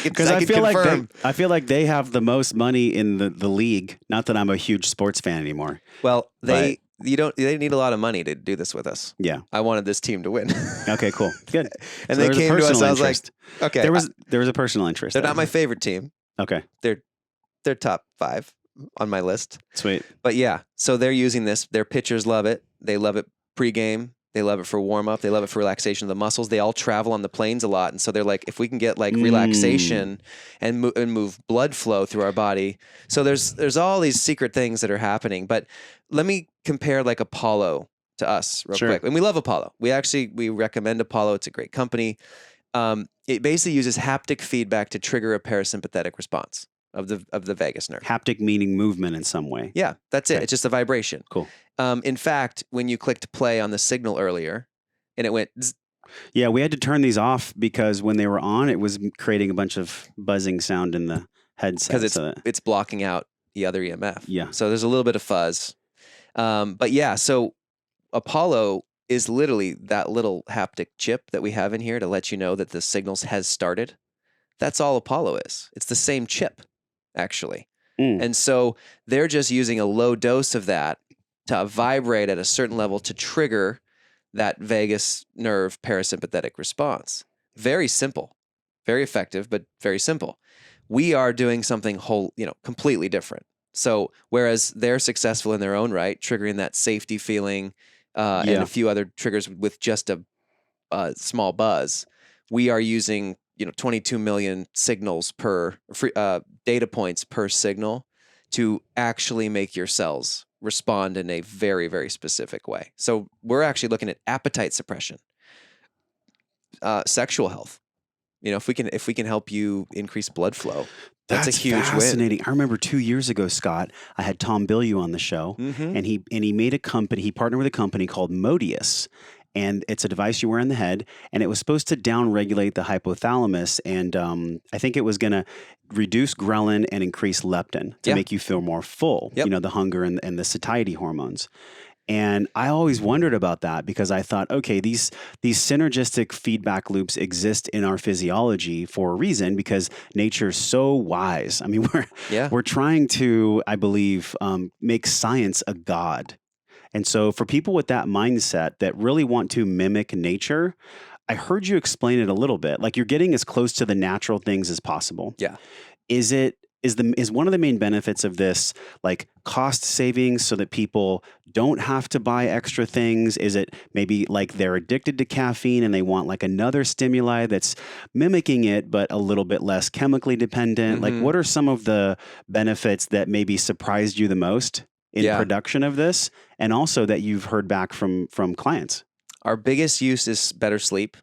[SPEAKER 3] Because
[SPEAKER 2] I feel like they have the most money in the league. Not that I'm a huge sports fan anymore.
[SPEAKER 3] Well, they need a lot of money to do this with us.
[SPEAKER 2] Yeah.
[SPEAKER 3] I wanted this team to win.
[SPEAKER 2] Okay, cool. Good.
[SPEAKER 3] And so they came to us, I was like, okay.
[SPEAKER 2] There was a personal interest.
[SPEAKER 3] They're not my favorite team.
[SPEAKER 2] Okay.
[SPEAKER 3] They're top 5 on my list.
[SPEAKER 2] Sweet.
[SPEAKER 3] But yeah, so they're using this. Their pitchers love it. They love it pregame. They love it for warm up. They love it for relaxation of the muscles. They all travel on the planes a lot, and so they're like, if we can get like relaxation and move blood flow through our body. So there's all these secret things that are happening. But let me compare like Apollo to us real quick. And we love Apollo. We recommend Apollo. It's a great company. It basically uses haptic feedback to trigger a parasympathetic response of the vagus nerve.
[SPEAKER 2] Haptic meaning movement in some way.
[SPEAKER 3] Yeah, that's it. It's just a vibration.
[SPEAKER 2] Cool.
[SPEAKER 3] In fact, when you clicked play on the signal earlier, and it went.
[SPEAKER 2] Yeah, we had to turn these off because when they were on, it was creating a bunch of buzzing sound in the headset.
[SPEAKER 3] Because it's blocking out the other EMF.
[SPEAKER 2] Yeah.
[SPEAKER 3] So there's a little bit of fuzz. But yeah, so Apollo is literally that little haptic chip that we have in here to let you know that the signals has started. That's all Apollo is. It's the same chip, actually. And so they're just using a low dose of that to vibrate at a certain level to trigger that vagus nerve parasympathetic response. Very simple, very effective, but very simple. We are doing something completely different. So whereas they're successful in their own right, triggering that safety feeling and a few other triggers with just a small buzz, we are using 22 million signals per data points per signal to actually make your cells respond in a very, very specific way. So we're actually looking at appetite suppression, sexual health. If we can help you increase blood flow, that's a huge
[SPEAKER 2] fascinating.
[SPEAKER 3] win.
[SPEAKER 2] I remember 2 years ago, Scott, I had Tom Bilyeu on the show, and he made a company. He partnered with a company called Modius. And it's a device you wear on the head, and it was supposed to downregulate the hypothalamus, and I think it was going to reduce ghrelin and increase leptin to make you feel more full, the hunger and the satiety hormones. And I always wondered about that because I thought, okay, these synergistic feedback loops exist in our physiology for a reason because nature's so wise. I mean, we're trying to, I believe, make science a god. And so for people with that mindset that really want to mimic nature, I heard you explain it a little bit. Like you're getting as close to the natural things as possible.
[SPEAKER 3] Yeah.
[SPEAKER 2] Is one of the main benefits of this like cost savings so that people don't have to buy extra things? Is it maybe like they're addicted to caffeine and they want like another stimuli that's mimicking it but a little bit less chemically dependent? Like what are some of the benefits that maybe surprised you the most in production of this, and also that you've heard back from clients?
[SPEAKER 3] Our biggest use is better sleep.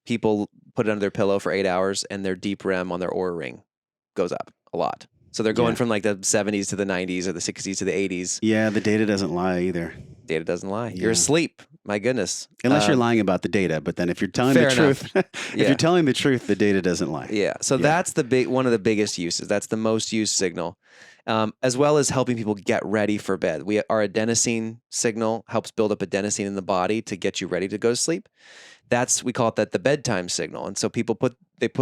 [SPEAKER 3] People put it under their pillow for 8 hours, and their deep REM on their Oura ring goes up a lot. So they're going from like the 70s to the 90s or the 60s to the 80s.
[SPEAKER 2] Yeah, the data doesn't lie either.
[SPEAKER 3] Data doesn't lie.
[SPEAKER 2] Yeah.
[SPEAKER 3] You're asleep. My goodness.
[SPEAKER 2] Unless you're lying about the data, but then if you're telling the
[SPEAKER 3] Fair
[SPEAKER 2] truth,
[SPEAKER 3] enough.
[SPEAKER 2] if
[SPEAKER 3] Yeah.
[SPEAKER 2] you're telling the truth, the data doesn't lie.
[SPEAKER 3] Yeah. So that's one of the biggest uses. That's the most used signal, as well as helping people get ready for bed. Our adenosine signal helps build up adenosine in the body to get you ready to go to sleep. We call it the bedtime signal. And so people put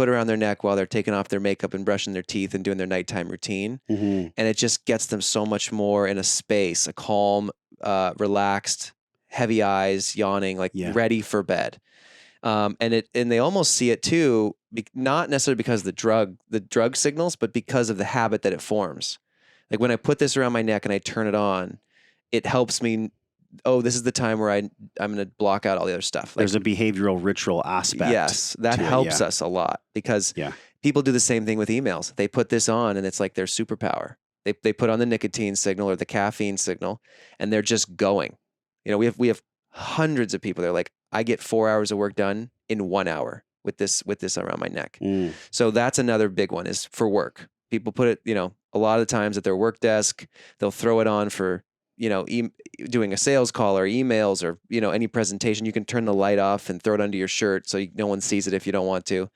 [SPEAKER 3] around their neck while they're taking off their makeup and brushing their teeth and doing their nighttime routine.
[SPEAKER 2] Mm-hmm.
[SPEAKER 3] And it just gets them so much more in a space, a calm, relaxed, heavy eyes, yawning, like ready for bed. And they almost see it too, not necessarily because of the drug signals, but because of the habit that it forms. Like when I put this around my neck and I turn it on, it helps me. Oh, this is the time where I'm going to block out all the other stuff. Like,
[SPEAKER 2] there's a behavioral ritual aspect.
[SPEAKER 3] Yes, that helps us a lot because people do the same thing with emails. They put this on and it's like their superpower. They put on the nicotine signal or the caffeine signal and they're just going. You know, we have hundreds of people. They're like, I get 4 hours of work done in 1 hour with this around my neck. So that's another big one is for work. People put it, you know, a lot of the times at their work desk, they'll throw it on for, you know, doing a sales call or emails or, you know, any presentation. You can turn the light off and throw it under your shirt so no one sees it if you don't want to.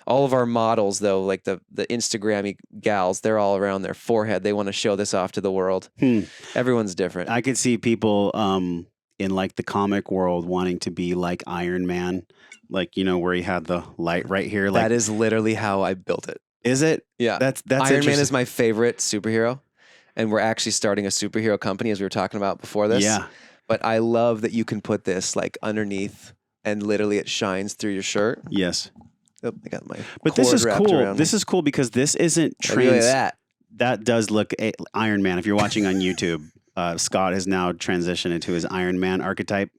[SPEAKER 3] All of our models, though, like the Instagram gals, they're all around their forehead. They want to show this off to the world. Everyone's different.
[SPEAKER 2] I could see people in like the comic world wanting to be like Iron Man, like, you know, where he had the light right here. Like,
[SPEAKER 3] that is literally how I built it.
[SPEAKER 2] Is it?
[SPEAKER 3] Yeah.
[SPEAKER 2] That's
[SPEAKER 3] Iron Man is my favorite superhero. And we're actually starting a superhero company, as we were talking about before this.
[SPEAKER 2] Yeah.
[SPEAKER 3] But I love that you can put this like underneath and literally it shines through your shirt.
[SPEAKER 2] Yes.
[SPEAKER 3] Oh, I got my
[SPEAKER 2] But this is
[SPEAKER 3] cord wrapped
[SPEAKER 2] cool.
[SPEAKER 3] around
[SPEAKER 2] This
[SPEAKER 3] me.
[SPEAKER 2] is cool because this isn't
[SPEAKER 3] Look at that.
[SPEAKER 2] That does look Iron Man. If you're watching on YouTube, Scott has now transitioned into his Iron Man archetype.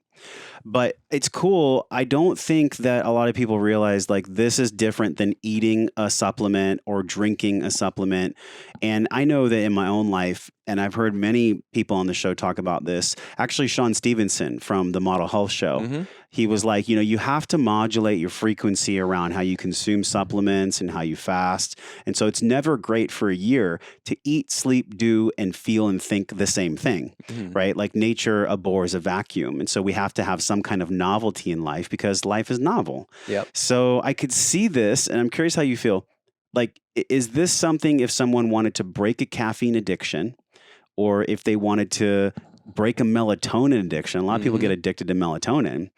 [SPEAKER 2] But it's cool. I don't think that a lot of people realize like this is different than eating a supplement or drinking a supplement. And I know that in my own life, and I've heard many people on the show talk about this. Actually, Sean Stevenson from the Model Health Show, he was like, you know, you have to modulate your frequency around how you consume supplements and how you fast. And so it's never great for a year to eat, sleep, do, and feel and think the same thing, right? Like nature abhors a vacuum. And so we have to have some kind of novelty in life because life is novel.
[SPEAKER 3] Yep.
[SPEAKER 2] So I could see this, and I'm curious how you feel. Like, is this something if someone wanted to break a caffeine addiction or if they wanted to break a melatonin addiction? A lot of people get addicted to melatonin.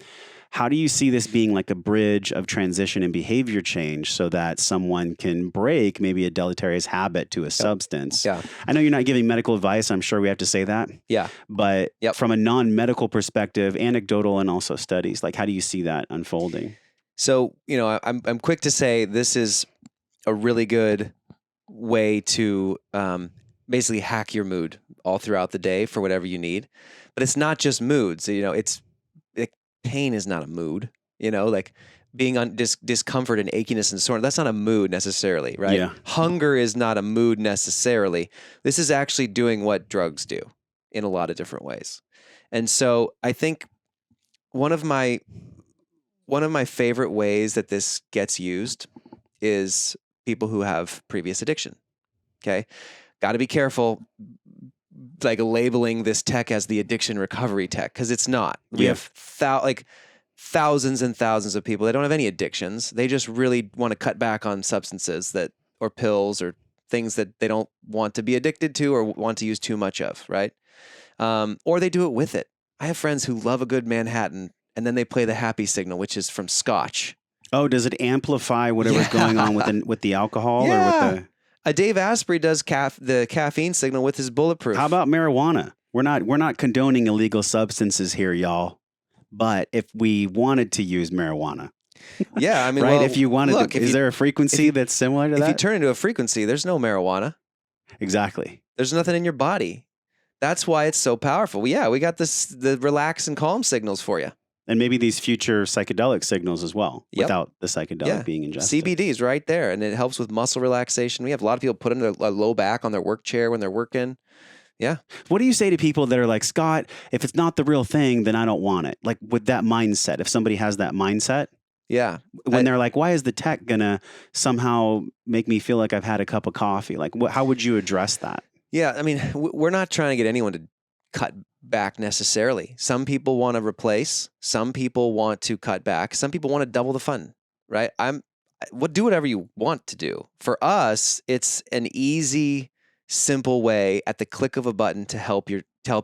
[SPEAKER 2] How do you see this being like a bridge of transition and behavior change so that someone can break maybe a deleterious habit to a substance?
[SPEAKER 3] Yeah.
[SPEAKER 2] I know you're not giving medical advice. I'm sure we have to say that.
[SPEAKER 3] Yeah.
[SPEAKER 2] But from a non-medical perspective, anecdotal and also studies, like how do you see that unfolding?
[SPEAKER 3] So, you know, I'm quick to say this is a really good way to basically hack your mood all throughout the day for whatever you need. But it's not just moods. You know, pain is not a mood. You know, like being on discomfort and achiness and so on. That's not a mood necessarily, right?
[SPEAKER 2] Yeah.
[SPEAKER 3] Hunger is not a mood necessarily. This is actually doing what drugs do in a lot of different ways. And so I think one of my favorite ways that this gets used is people who have previous addiction. Okay. Got to be careful, like labeling this tech as the addiction recovery tech, because it's not. We have thousands and thousands of people that don't have any addictions. They just really want to cut back on substances or pills or things that they don't want to be addicted to or want to use too much of, right? Or they do it with it. I have friends who love a good Manhattan and then they play the Hapbee signal, which is from Scotch.
[SPEAKER 2] Oh, does it amplify whatever's going on with the alcohol or with the?
[SPEAKER 3] Dave Asprey does the caffeine signal with his Bulletproof.
[SPEAKER 2] How about marijuana? We're not condoning illegal substances here, y'all. But if we wanted to use marijuana,
[SPEAKER 3] yeah, I mean,
[SPEAKER 2] right?
[SPEAKER 3] well,
[SPEAKER 2] If you wanted,
[SPEAKER 3] look,
[SPEAKER 2] is there a frequency that's similar to that?
[SPEAKER 3] If you turn into a frequency, there's no marijuana.
[SPEAKER 2] Exactly.
[SPEAKER 3] There's nothing in your body. That's why it's so powerful. We got the relax and calm signals for you.
[SPEAKER 2] And maybe these future psychedelic signals as well, without the psychedelic being ingested.
[SPEAKER 3] CBD is right there, and it helps with muscle relaxation. We have a lot of people put in their low back on their work chair when they're working. Yeah.
[SPEAKER 2] What do you say to people that are like, Scott, if it's not the real thing, then I don't want it? Like with that mindset, if somebody has that mindset, when they're like, why is the tech gonna somehow make me feel like I've had a cup of coffee? Like, how would you address that?
[SPEAKER 3] Yeah, I mean, we're not trying to get anyone to cut back necessarily. Some people want to replace, some people want to cut back, some people want to double the fun, right? Do whatever you want to do. For us, it's an easy, simple way at the click of a button to help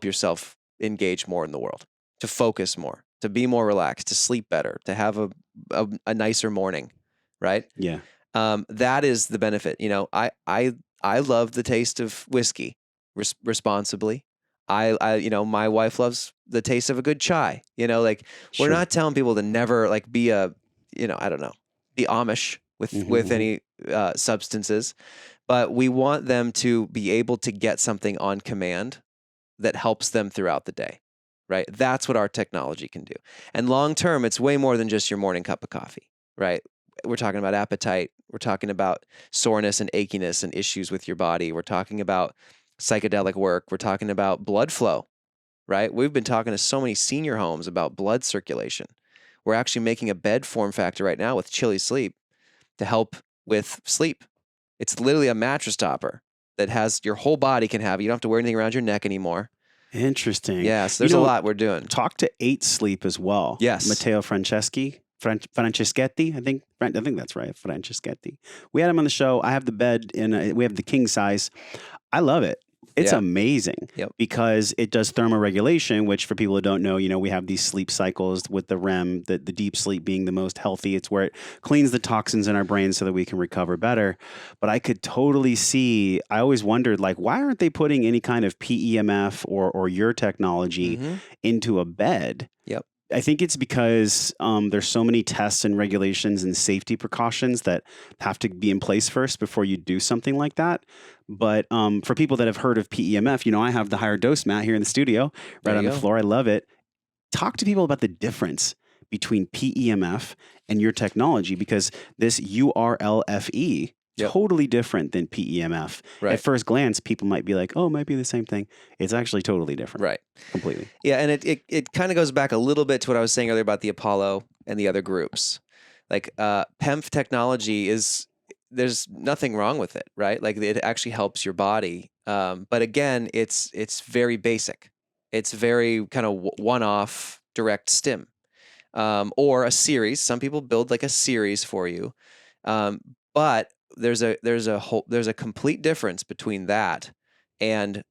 [SPEAKER 3] yourself engage more in the world, to focus more, to be more relaxed, to sleep better, to have a nicer morning, right?
[SPEAKER 2] Yeah.
[SPEAKER 3] That is the benefit. You know, I love the taste of whiskey responsibly. You know, my wife loves the taste of a good chai. You know, like we're
[SPEAKER 2] Sure.
[SPEAKER 3] not telling people to never like be a, you know, I don't know, be Amish with any substances, but we want them to be able to get something on command that helps them throughout the day, right? That's what our technology can do. And long term, it's way more than just your morning cup of coffee, right? We're talking about appetite. We're talking about soreness and achiness and issues with your body. We're talking about psychedelic work. We're talking about blood flow, right? We've been talking to so many senior homes about blood circulation. We're actually making a bed form factor right now with Chili Sleep to help with sleep. It's literally a mattress topper that has your whole body can have it. You don't have to wear anything around your neck anymore.
[SPEAKER 2] Interesting.
[SPEAKER 3] Yeah, so there's a lot we're doing.
[SPEAKER 2] Talk to 8 Sleep as well.
[SPEAKER 3] Yes.
[SPEAKER 2] Matteo Franceschetti, I think that's right. Franceschetti. We had him on the show. I have the bed we have the king size. I love it. It's amazing because it does thermoregulation, which for people who don't know, you know, we have these sleep cycles with the REM, the deep sleep being the most healthy. It's where it cleans the toxins in our brain so that we can recover better. But I could totally see, I always wondered, like, why aren't they putting any kind of PEMF or your technology into a bed?
[SPEAKER 3] Yep.
[SPEAKER 2] I think it's because there's so many tests and regulations and safety precautions that have to be in place first before you do something like that. But for people that have heard of PEMF, you know, I have the higher dose mat here in the studio, right on the floor. I love it. Talk to people about the difference between PEMF and your technology, because this ulRFE, totally different than PEMF.
[SPEAKER 3] Right.
[SPEAKER 2] At first glance, people might be like, oh, it might be the same thing. It's actually totally different.
[SPEAKER 3] Right.
[SPEAKER 2] Completely.
[SPEAKER 3] Yeah, and it kind of goes back a little bit to what I was saying earlier about the Apollo and the other groups. Like PEMF technology there's nothing wrong with it, right? Like it actually helps your body. But again, it's very basic. It's very kind of one-off direct stim. Or a series. Some people build like a series for you. But there's a complete difference between that and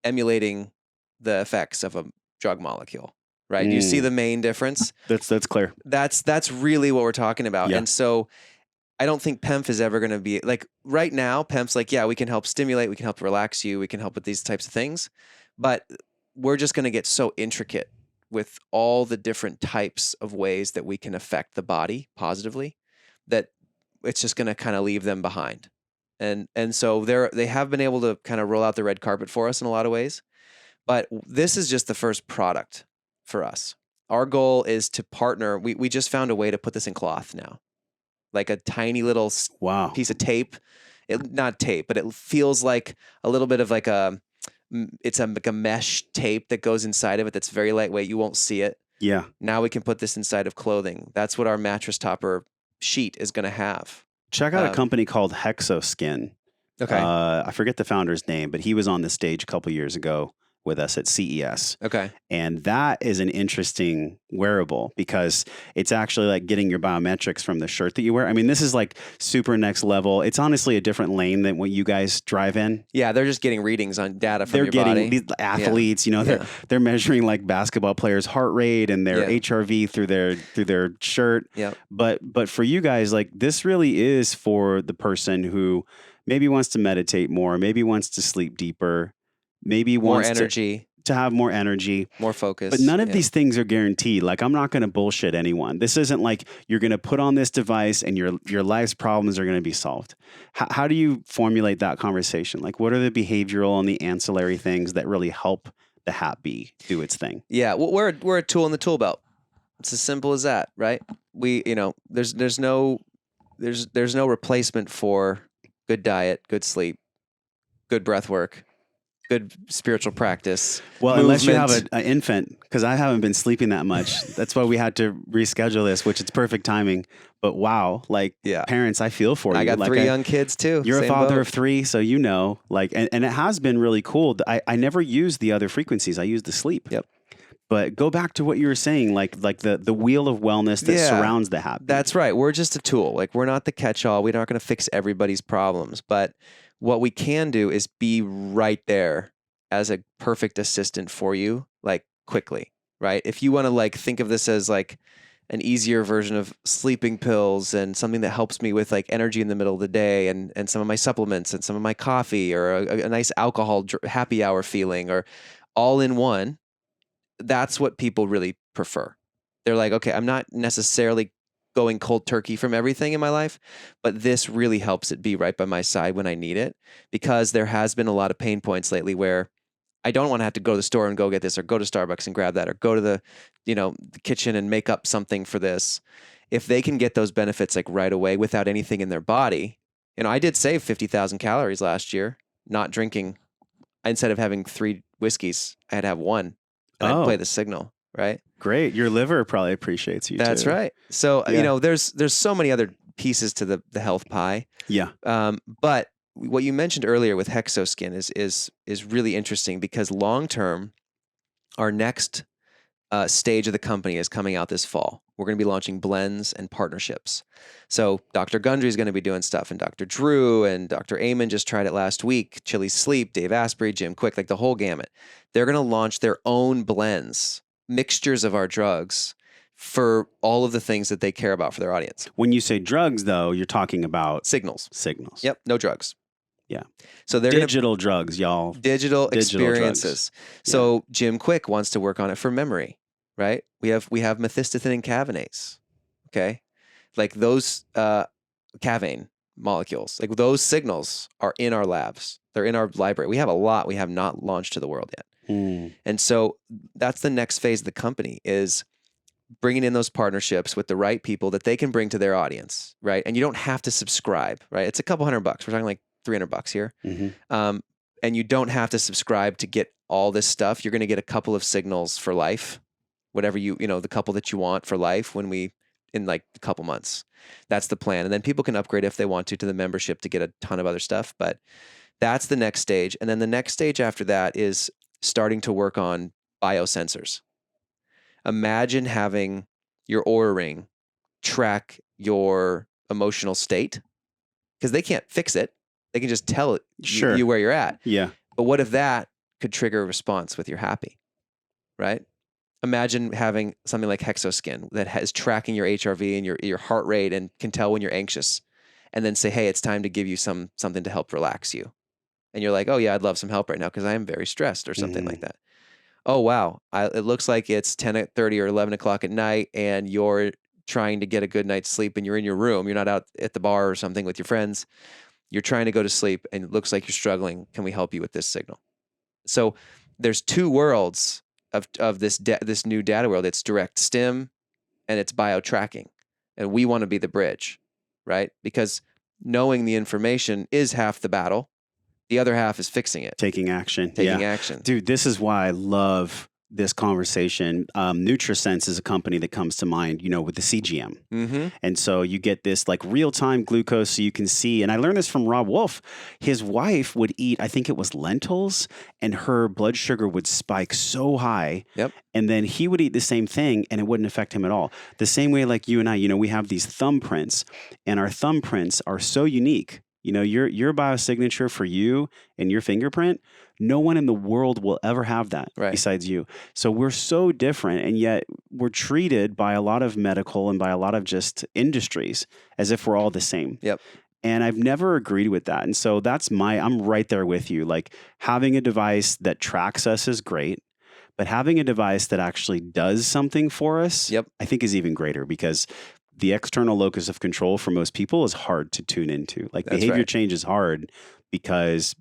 [SPEAKER 3] emulating the effects of a drug molecule, right? Do you see the main difference?
[SPEAKER 2] That's clear.
[SPEAKER 3] That's really what we're talking about.
[SPEAKER 2] Yeah.
[SPEAKER 3] And so I don't think PEMF is ever going to be like right now. PEMF's like, yeah, we can help stimulate, we can help relax you, we can help with these types of things, but we're just going to get so intricate with all the different types of ways that we can affect the body positively that it's just going to kind of leave them behind. And so they have been able to kind of roll out the red carpet for us in a lot of ways, but this is just the first product for us. Our goal is to partner. We just found a way to put this in cloth now, like a tiny little piece of tape. Not tape, but it feels like a little bit of like it's like a mesh tape that goes inside of it that's very lightweight. You won't see it.
[SPEAKER 2] Yeah.
[SPEAKER 3] Now we can put this inside of clothing. That's what our mattress topper sheet is going to have.
[SPEAKER 2] Check out a company called Hexoskin.
[SPEAKER 3] Okay.
[SPEAKER 2] I forget the founder's name, but he was on the stage a couple years ago with us at CES.
[SPEAKER 3] Okay.
[SPEAKER 2] And that is an interesting wearable because it's actually like getting your biometrics from the shirt that you wear. I mean, this is like super next level. It's honestly a different lane than what you guys drive in.
[SPEAKER 3] Yeah, they're just getting readings on data from
[SPEAKER 2] your body. They're getting these athletes, you know, they're measuring like basketball players' heart rate and their HRV through their shirt.
[SPEAKER 3] Yeah.
[SPEAKER 2] But for you guys, like this really is for the person who maybe wants to meditate more, maybe wants to sleep deeper, maybe wants
[SPEAKER 3] more energy.
[SPEAKER 2] To have more energy,
[SPEAKER 3] more focus.
[SPEAKER 2] But none of these things are guaranteed. Like, I'm not going to bullshit anyone. This isn't like you're going to put on this device and your life's problems are going to be solved. How do you formulate that conversation? Like, what are the behavioral and the ancillary things that really help the Hapbee do its thing?
[SPEAKER 3] Yeah, well, we're a tool in the tool belt. It's as simple as that, right? We, you know, there's no replacement for good diet, good sleep, good breath work, good spiritual practice.
[SPEAKER 2] Well, unless you have
[SPEAKER 3] movement.
[SPEAKER 2] an infant, because I haven't been sleeping that much. That's why we had to reschedule this, which it's perfect timing. But wow, like
[SPEAKER 3] Yeah.
[SPEAKER 2] parents, I feel for you.
[SPEAKER 3] I got
[SPEAKER 2] like
[SPEAKER 3] 3 young kids too.
[SPEAKER 2] You're a
[SPEAKER 3] Same
[SPEAKER 2] father
[SPEAKER 3] boat.
[SPEAKER 2] of 3, so you know, like, and it has been really cool. I never use the other frequencies. I use the sleep.
[SPEAKER 3] Yep.
[SPEAKER 2] But go back to what you were saying, like the wheel of wellness that surrounds the Hapbee.
[SPEAKER 3] That's right. We're just a tool. Like we're not the catch-all. We're not going to fix everybody's problems. But what we can do is be right there as a perfect assistant for you, like quickly, right? If you want to like think of this as like an easier version of sleeping pills and something that helps me with like energy in the middle of the day and some of my supplements and some of my coffee or a nice alcohol happy hour feeling or all in one, that's what people really prefer. They're like, okay, I'm not necessarily going cold turkey from everything in my life, but this really helps it be right by my side when I need it, because there has been a lot of pain points lately where I don't want to have to go to the store and go get this or go to Starbucks and grab that or go to the kitchen and make up something for this. If they can get those benefits like right away without anything in their body, I did save 50,000 calories last year not drinking. Instead of having 3 whiskeys, I had to have 1. And I'd play the signal, right?
[SPEAKER 2] Great. Your liver probably appreciates you.
[SPEAKER 3] That's
[SPEAKER 2] too.
[SPEAKER 3] right. So,
[SPEAKER 2] Yeah.
[SPEAKER 3] there's so many other pieces to the health pie.
[SPEAKER 2] Yeah.
[SPEAKER 3] But what you mentioned earlier with Hexoskin is really interesting, because long term, our next stage of the company is coming out this fall. We're going to be launching blends and partnerships. So Dr. Gundry is going to be doing stuff, and Dr. Drew and Dr. Amen just tried it last week. Chili Sleep, Dave Asprey, Jim Quick, like the whole gamut. They're going to launch their own blends, mixtures of our drugs for all of the things that they care about for their audience.
[SPEAKER 2] When you say drugs, though, you're talking about
[SPEAKER 3] Signals.
[SPEAKER 2] Signals.
[SPEAKER 3] Yep, no drugs.
[SPEAKER 2] Yeah.
[SPEAKER 3] So they're
[SPEAKER 2] digital drugs, y'all.
[SPEAKER 3] Digital experiences.
[SPEAKER 2] Drugs.
[SPEAKER 3] So Jim Quick wants to work on it for memory, right? We have methystothin and cavanase. Okay, like those cavane molecules, like those signals are in our labs. They're in our library. We have a lot we have not launched to the world yet. And so that's the next phase of the company, is bringing in those partnerships with the right people that they can bring to their audience, right? And you don't have to subscribe, right? It's a couple $100. We're talking like $300 here.
[SPEAKER 2] Mm-hmm.
[SPEAKER 3] And you don't have to subscribe to get all this stuff. You're going to get a couple of signals for life, whatever the couple that you want for life in like a couple months. That's the plan. And then people can upgrade if they want to the membership to get a ton of other stuff. But that's the next stage. And then the next stage after that is starting to work on biosensors. Imagine having your Oura Ring track your emotional state, because they can't fix it. They can just tell you where you're at.
[SPEAKER 2] Yeah.
[SPEAKER 3] But what if that could trigger a response with your Hapbee, right? Imagine having something like Hexoskin that is tracking your HRV and your heart rate and can tell when you're anxious, and then say, hey, it's time to give you something to help relax you. And you're like, oh yeah, I'd love some help right now because I am very stressed, or something like that. Oh wow, it looks like it's 10:30 or 11 o'clock at night, and you're trying to get a good night's sleep, and you're in your room. You're not out at the bar or something with your friends. You're trying to go to sleep, and it looks like you're struggling. Can we help you with this signal? So there's 2 worlds of this new data world. It's direct stim and it's bio tracking, and we want to be the bridge, right? Because knowing the information is half the battle. The other half is fixing it.
[SPEAKER 2] Taking action.
[SPEAKER 3] Taking action.
[SPEAKER 2] Dude, this is why I love this conversation. NutriSense is a company that comes to mind, with the CGM.
[SPEAKER 3] Mm-hmm.
[SPEAKER 2] And so you get this like real-time glucose, so you can see. And I learned this from Rob Wolf. His wife would eat, I think it was lentils, and her blood sugar would spike so high.
[SPEAKER 3] Yep.
[SPEAKER 2] And then he would eat the same thing and it wouldn't affect him at all. The same way like you and I, we have these thumbprints, and our thumbprints are so unique. Your biosignature for you and your fingerprint, no one in the world will ever have that besides you. So we're so different, and yet we're treated by a lot of medical and by a lot of just industries as if we're all the same.
[SPEAKER 3] Yep.
[SPEAKER 2] And I've never agreed with that. And so I'm right there with you. Like, having a device that tracks us is great, but having a device that actually does something for us, I think is even greater, because the external locus of control for most people is hard to tune into. Like, behavior change is hard because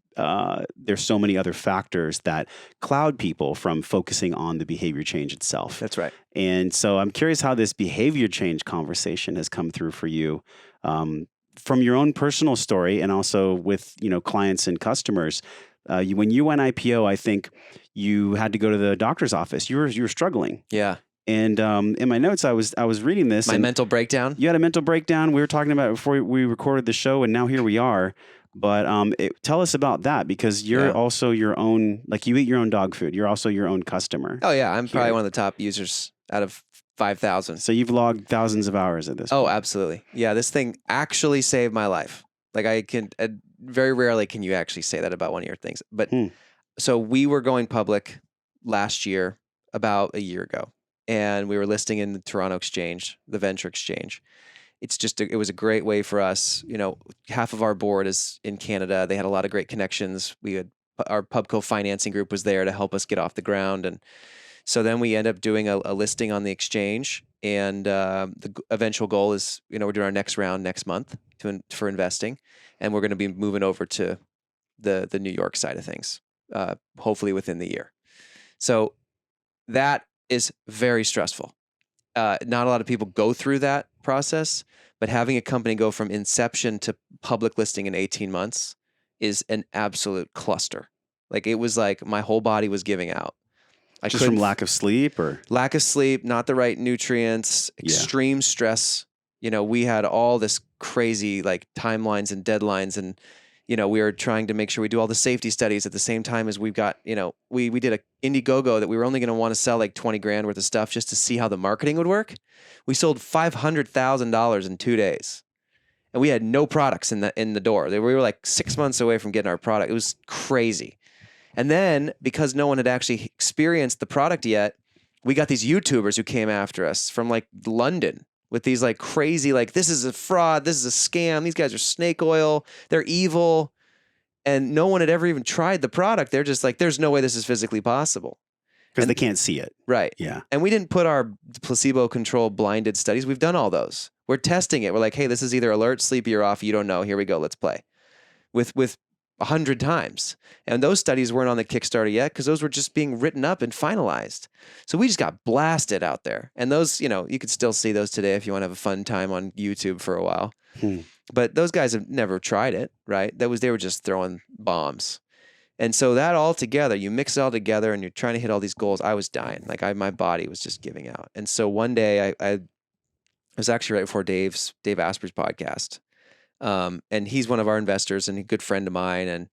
[SPEAKER 2] there's so many other factors that cloud people from focusing on the behavior change itself.
[SPEAKER 3] That's right.
[SPEAKER 2] And so I'm curious how this behavior change conversation has come through for you, from your own personal story, and also with clients and customers. When you went IPO, I think you had to go to the doctor's office. You were struggling.
[SPEAKER 3] Yeah.
[SPEAKER 2] And in my notes, I was reading this.
[SPEAKER 3] My
[SPEAKER 2] and
[SPEAKER 3] mental breakdown.
[SPEAKER 2] You had a mental breakdown. We were talking about it before we recorded the show, and now here we are. But tell us about that, because you're also your own, like you eat your own dog food. You're also your own customer.
[SPEAKER 3] Oh yeah, I'm probably one of the top users out of 5,000.
[SPEAKER 2] So you've logged thousands of hours at this point.
[SPEAKER 3] Oh, absolutely. Yeah, this thing actually saved my life. Like I can, very rarely can you actually say that about one of your things. But so we were going public last year, about a year ago, and we were listing in the Toronto Exchange, the Venture Exchange. It was a great way for us. You know, half of our board is in Canada. They had a lot of great connections. Our Pubco financing group was there to help us get off the ground. And so then we end up doing a listing on the exchange. And the eventual goal is, we're doing our next round next month for investing. And we're going to be moving over to the New York side of things, hopefully within the year. So that is very stressful. Not a lot of people go through that process, but having a company go from inception to public listing in 18 months is an absolute cluster. Like it was like my whole body was giving out.
[SPEAKER 2] Just from lack of sleep
[SPEAKER 3] lack of sleep, not the right nutrients, extreme stress. We had all this crazy like timelines and deadlines, and we were trying to make sure we do all the safety studies at the same time as we've got, we did a Indiegogo that we were only going to want to sell like 20 grand worth of stuff just to see how the marketing would work. We sold $500,000 in 2 days, and we had no products in the door. We were like 6 months away from getting our product. It was crazy. And then because no one had actually experienced the product yet, we got these YouTubers who came after us from like London with these like crazy, like, this is a fraud, this is a scam, these guys are snake oil, they're evil. And no one had ever even tried the product. They're just like, there's no way this is physically possible.
[SPEAKER 2] Because they can't see it.
[SPEAKER 3] Right.
[SPEAKER 2] Yeah.
[SPEAKER 3] And we didn't put our placebo-controlled blinded studies. We've done all those. We're testing it. We're like, hey, this is either alert, sleepy, or off. You don't know. Here we go. Let's play. With 100 times. And those studies weren't on the Kickstarter yet because those were just being written up and finalized. So we just got blasted out there. And those, you could still see those today if you want to have a fun time on YouTube for a while. But those guys have never tried it, right? They were just throwing bombs. And so that all together, you mix it all together and you're trying to hit all these goals. I was dying. Like my body was just giving out. And so one day I was actually right before Dave Asprey's podcast. And he's one of our investors and a good friend of mine.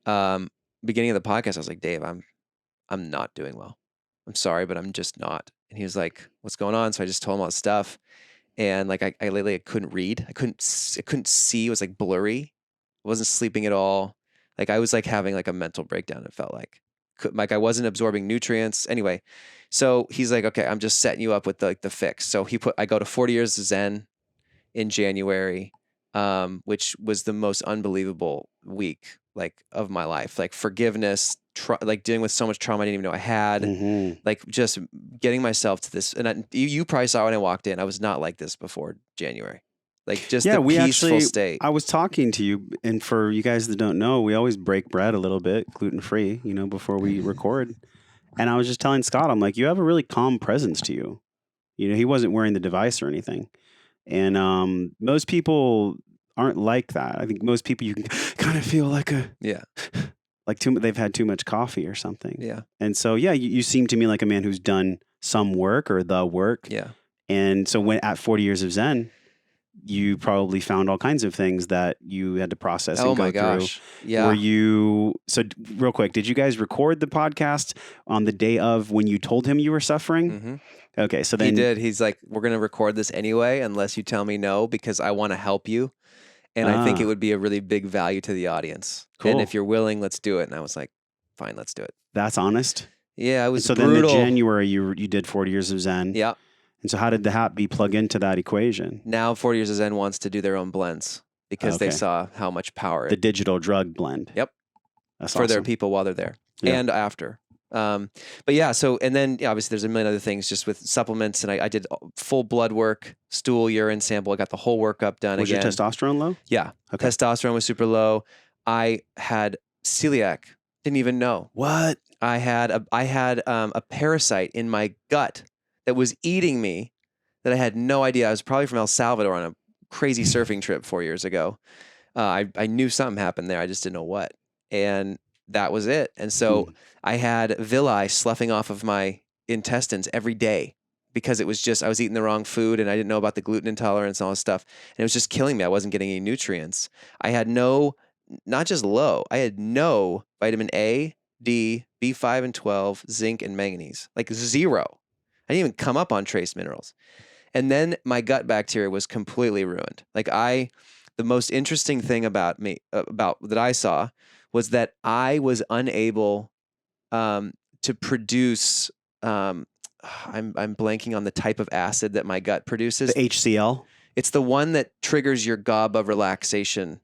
[SPEAKER 3] And beginning of the podcast, I was like, Dave, I'm not doing well. I'm sorry, but I'm just not. And he was like, what's going on? So I just told him all the stuff. And like I literally couldn't read. I couldn't see. It was like blurry. I wasn't sleeping at all. Like I was like having like a mental breakdown. It felt like I wasn't absorbing nutrients. Anyway, so he's like, okay, I'm just setting you up with the fix. So I go to 40 Years of Zen in January, which was the most unbelievable week like of my life. Like forgiveness, like dealing with so much trauma I didn't even know I had. Like just getting myself to this. And you probably saw when I walked in, I was not like this before January. Like just the peaceful state.
[SPEAKER 2] I was talking to you, and for you guys that don't know, we always break bread a little bit, gluten-free, before we record. And I was just telling Scott, I'm like, you have a really calm presence to you. He wasn't wearing the device or anything. And most people aren't like that. I think most people, you can kind of feel like they've had too much coffee or something.
[SPEAKER 3] Yeah.
[SPEAKER 2] And so, you seem to me like a man who's done some work or the work.
[SPEAKER 3] Yeah.
[SPEAKER 2] And so at 40 Years of Zen, you probably found all kinds of things that you had to process and go through.
[SPEAKER 3] Yeah.
[SPEAKER 2] So real quick, did you guys record the podcast on the day of when you told him you were suffering?
[SPEAKER 3] Mm-hmm.
[SPEAKER 2] Okay. So then
[SPEAKER 3] he did. He's like, we're going to record this anyway, unless you tell me no, because I want to help you. And I think it would be a really big value to the audience.
[SPEAKER 2] Cool.
[SPEAKER 3] And if you're willing, let's do it. And I was like, fine, let's do it.
[SPEAKER 2] That's honest.
[SPEAKER 3] Yeah. It was
[SPEAKER 2] so
[SPEAKER 3] brutal.
[SPEAKER 2] Then in January, you did 40 Years of Zen.
[SPEAKER 3] Yeah.
[SPEAKER 2] And so how did the Hapbee plug into that equation?
[SPEAKER 3] Now 40 Years of Zen wants to do their own blends because they saw how much power
[SPEAKER 2] the digital drug blend.
[SPEAKER 3] Yep.
[SPEAKER 2] That's
[SPEAKER 3] for their people while they're there and after. But yeah, so, and then obviously there's a million other things just with supplements, and I did full blood work, stool, urine sample. I got the whole workup done.
[SPEAKER 2] Was
[SPEAKER 3] again.
[SPEAKER 2] your testosterone low?
[SPEAKER 3] Yeah. Okay. Testosterone was super low. I had celiac. Didn't even know.
[SPEAKER 2] What?
[SPEAKER 3] I had a parasite in my gut that was eating me that I had no idea. I was probably from El Salvador on a crazy surfing trip 4 years ago. I knew something happened there. I just didn't know what. And that was it. And so I had villi sloughing off of my intestines every day because it was just, I was eating the wrong food and I didn't know about the gluten intolerance and all this stuff. And it was just killing me. I wasn't getting any nutrients. I had not just low, I had no vitamin A, D, B5 and 12, zinc and manganese, like zero. I didn't even come up on trace minerals. And then my gut bacteria was completely ruined. The most interesting thing about me, about that I saw, was that I was unable to produce. I'm blanking on the type of acid that my gut produces.
[SPEAKER 2] The HCl.
[SPEAKER 3] It's the one that triggers your GABA relaxation.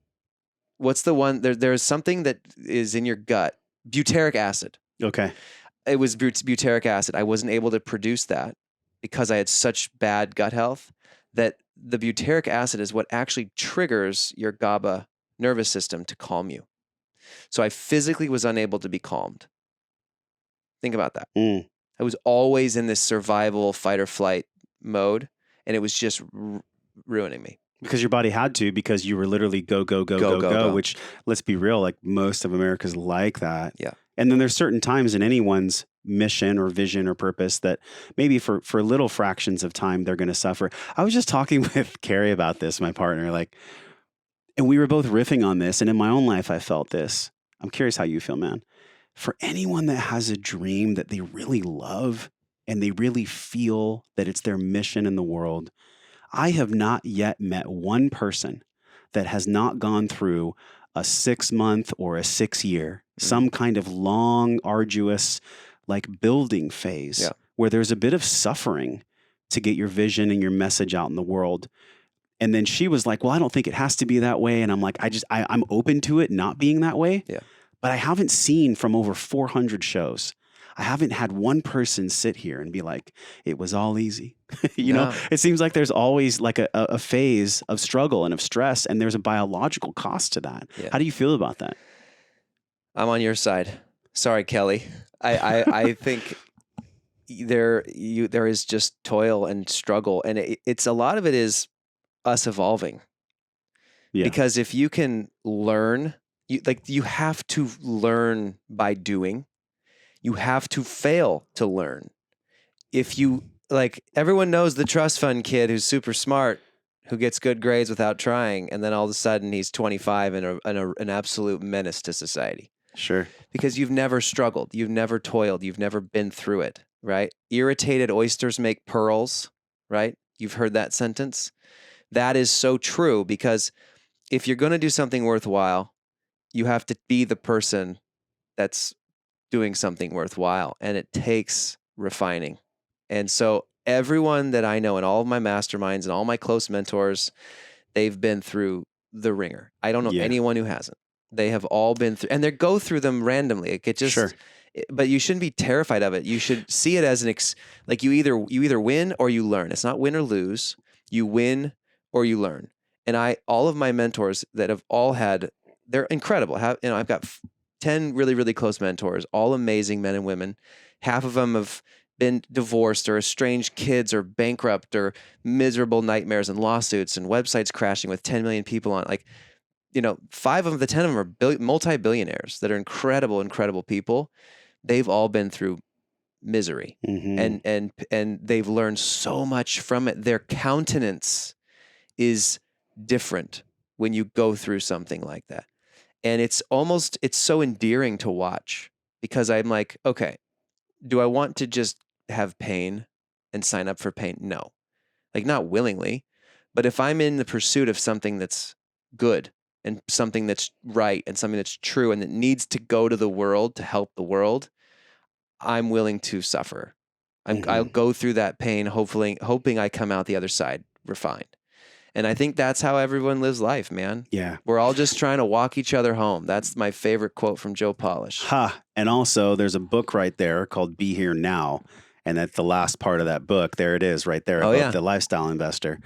[SPEAKER 3] What's the one? There's something that is in your gut. Butyric acid.
[SPEAKER 2] Okay.
[SPEAKER 3] It was butyric acid. I wasn't able to produce that because I had such bad gut health, that the butyric acid is what actually triggers your GABA nervous system to calm you. So I physically was unable to be calmed. Think about that. I was always in this survival fight or flight mode, and it was just ruining me.
[SPEAKER 2] Because your body had to, because you were literally go, which, let's be real, like most of America's like that.
[SPEAKER 3] Yeah.
[SPEAKER 2] And then there's certain times in anyone's mission or vision or purpose that maybe for little fractions of time they're going to suffer. I was just talking with Carrie about this, my partner, and we were both riffing on this. And in my own life, I felt this. I'm curious how you feel, man. For anyone that has a dream that they really love and they really feel that it's their mission in the world, I have not yet met one person that has not gone through a 6-month or a 6-year, some kind of long, arduous, building phase where there's a bit of suffering to get your vision and your message out in the world. And then she was like, well, I don't think it has to be that way. And I'm like, I'm open to it not being that way.
[SPEAKER 3] Yeah.
[SPEAKER 2] But I haven't seen from over 400 shows, I haven't had one person sit here and be like, it was all easy. You know, it seems like there's always a phase of struggle and of stress, and there's a biological cost to that. Yeah. How do you feel about that?
[SPEAKER 3] I'm on your side. Sorry, Kelly. I think there is just toil and struggle, and it's a lot of it is us evolving. Yeah. Because if you can learn, you have to learn by doing. You have to fail to learn. If you everyone knows the trust fund kid who's super smart, who gets good grades without trying, and then all of a sudden he's 25 and an absolute menace to society.
[SPEAKER 2] Sure.
[SPEAKER 3] Because you've never struggled, you've never toiled, you've never been through it, right? Irritated oysters make pearls, right? You've heard that sentence. That is so true, because if you're going to do something worthwhile, you have to be the person that's doing something worthwhile, and it takes refining. And so everyone that I know in all of my masterminds and all my close mentors, they've been through the ringer. I don't know anyone who hasn't. They have all been through, and they go through them randomly. But you shouldn't be terrified of it. You should see it as you either win or you learn. It's not win or lose. You win or you learn. And all of my mentors that have all had, they're incredible. I've got 10 really, really close mentors, all amazing men and women. Half of them have been divorced or estranged kids or bankrupt or miserable nightmares and lawsuits and websites crashing with 10 million people on. 5 of the 10 of them are multi-billionaires that are incredible, incredible people. They've all been through misery, and they've learned so much from it. Their countenance is different when you go through something like that. And it's so endearing to watch, because I'm like, okay, do I want to just have pain and sign up for pain? No, not willingly. But if I'm in the pursuit of something that's good and something that's right and something that's true and that needs to go to the world to help the world, I'm willing to suffer. I'll go through that pain, hoping I come out the other side refined. And I think that's how everyone lives life, man.
[SPEAKER 2] Yeah.
[SPEAKER 3] We're all just trying to walk each other home. That's my favorite quote from Joe Polish.
[SPEAKER 2] And also there's a book right there called Be Here Now. And at the last part of that book, there it is right there about the lifestyle investor.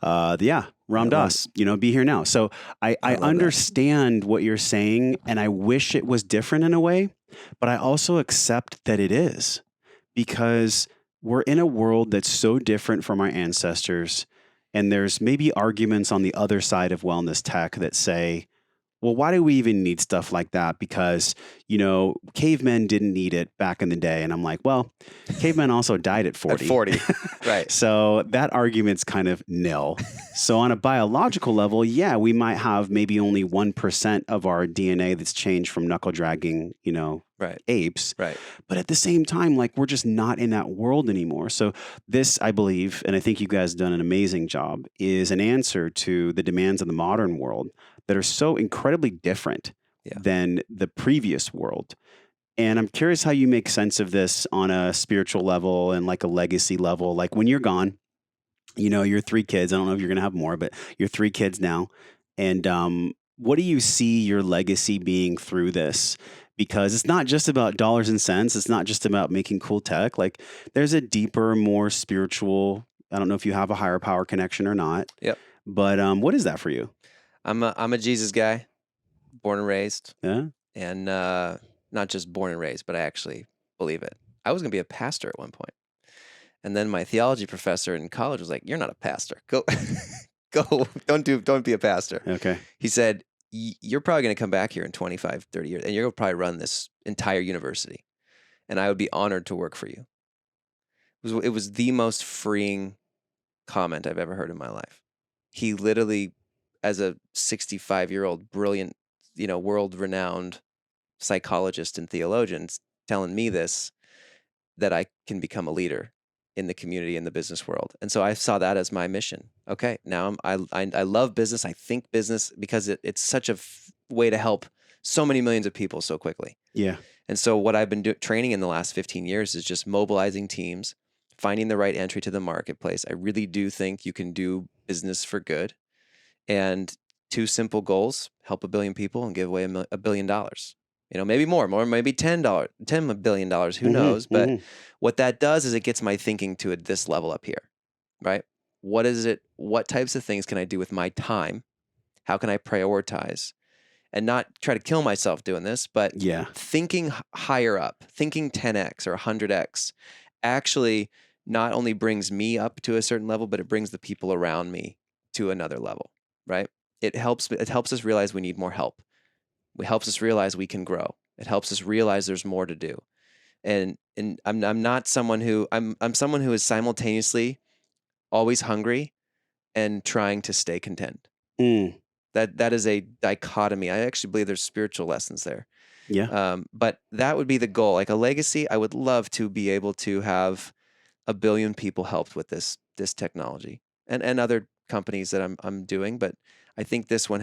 [SPEAKER 2] Ram Dass, Be Here Now. So I understand what you're saying, and I wish it was different in a way, but I also accept that it is, because we're in a world that's so different from our ancestors. And there's maybe arguments on the other side of wellness tech that say, well, why do we even need stuff like that? Because, cavemen didn't need it back in the day. And I'm like, well, cavemen also died at 40.
[SPEAKER 3] At 40, right.
[SPEAKER 2] So that argument's kind of nil. So on a biological level, yeah, we might have maybe only 1% of our DNA that's changed from knuckle dragging,
[SPEAKER 3] Right.
[SPEAKER 2] apes.
[SPEAKER 3] Right.
[SPEAKER 2] But at the same time, like, we're just not in that world anymore. So this, I believe, and I think you guys have done an amazing job, is an answer to the demands of the modern world that are so incredibly different
[SPEAKER 3] Yeah.
[SPEAKER 2] than the previous world. And I'm curious how you make sense of this on a spiritual level and like a legacy level. Like when you're gone, your 3 kids. I don't know if you're going to have more, but you're 3 kids now. And what do you see your legacy being through this? Because it's not just about dollars and cents. It's not just about making cool tech. Like there's a deeper, more spiritual, I don't know if you have a higher power connection or not.
[SPEAKER 3] Yep.
[SPEAKER 2] But what is that for you?
[SPEAKER 3] I'm a Jesus guy, born and raised.
[SPEAKER 2] Yeah.
[SPEAKER 3] And not just born and raised, but I actually believe it. I was going to be a pastor at one point. And then my theology professor in college was like, "You're not a pastor. Go, go. Don't be a pastor."
[SPEAKER 2] Okay.
[SPEAKER 3] He said, "You're probably going to come back here in 25, 30 years, and you're going to probably run this entire university. And I would be honored to work for you." It was the most freeing comment I've ever heard in my life. He literally, as a 65-year-old, brilliant, world-renowned psychologist and theologians, telling me this, that I can become a leader in the community, in the business world. And so I saw that as my mission. Okay, now I love business. I think business because it's such a way to help so many millions of people so quickly.
[SPEAKER 2] Yeah.
[SPEAKER 3] And so what I've been training in the last 15 years is just mobilizing teams, finding the right entry to the marketplace. I really do think you can do business for good. And 2 simple goals: help 1 billion people and give away $1 billion. Maybe more, maybe $10 billion, who knows? But what that does is it gets my thinking to this level up here, right? What is it? What types of things can I do with my time? How can I prioritize? And not try to kill myself doing this, but thinking higher up, thinking 10x or 100x actually not only brings me up to a certain level, but it brings the people around me to another level, right? It helps us realize we need more help. It helps us realize we can grow. It helps us realize there's more to do. And I'm not someone who I'm someone who is simultaneously always hungry and trying to stay content. That is a dichotomy. I actually believe there's spiritual lessons there.
[SPEAKER 2] Yeah.
[SPEAKER 3] But that would be the goal. Like a legacy, I would love to be able to have 1 billion people helped with this technology and other companies that I'm doing. But I think this one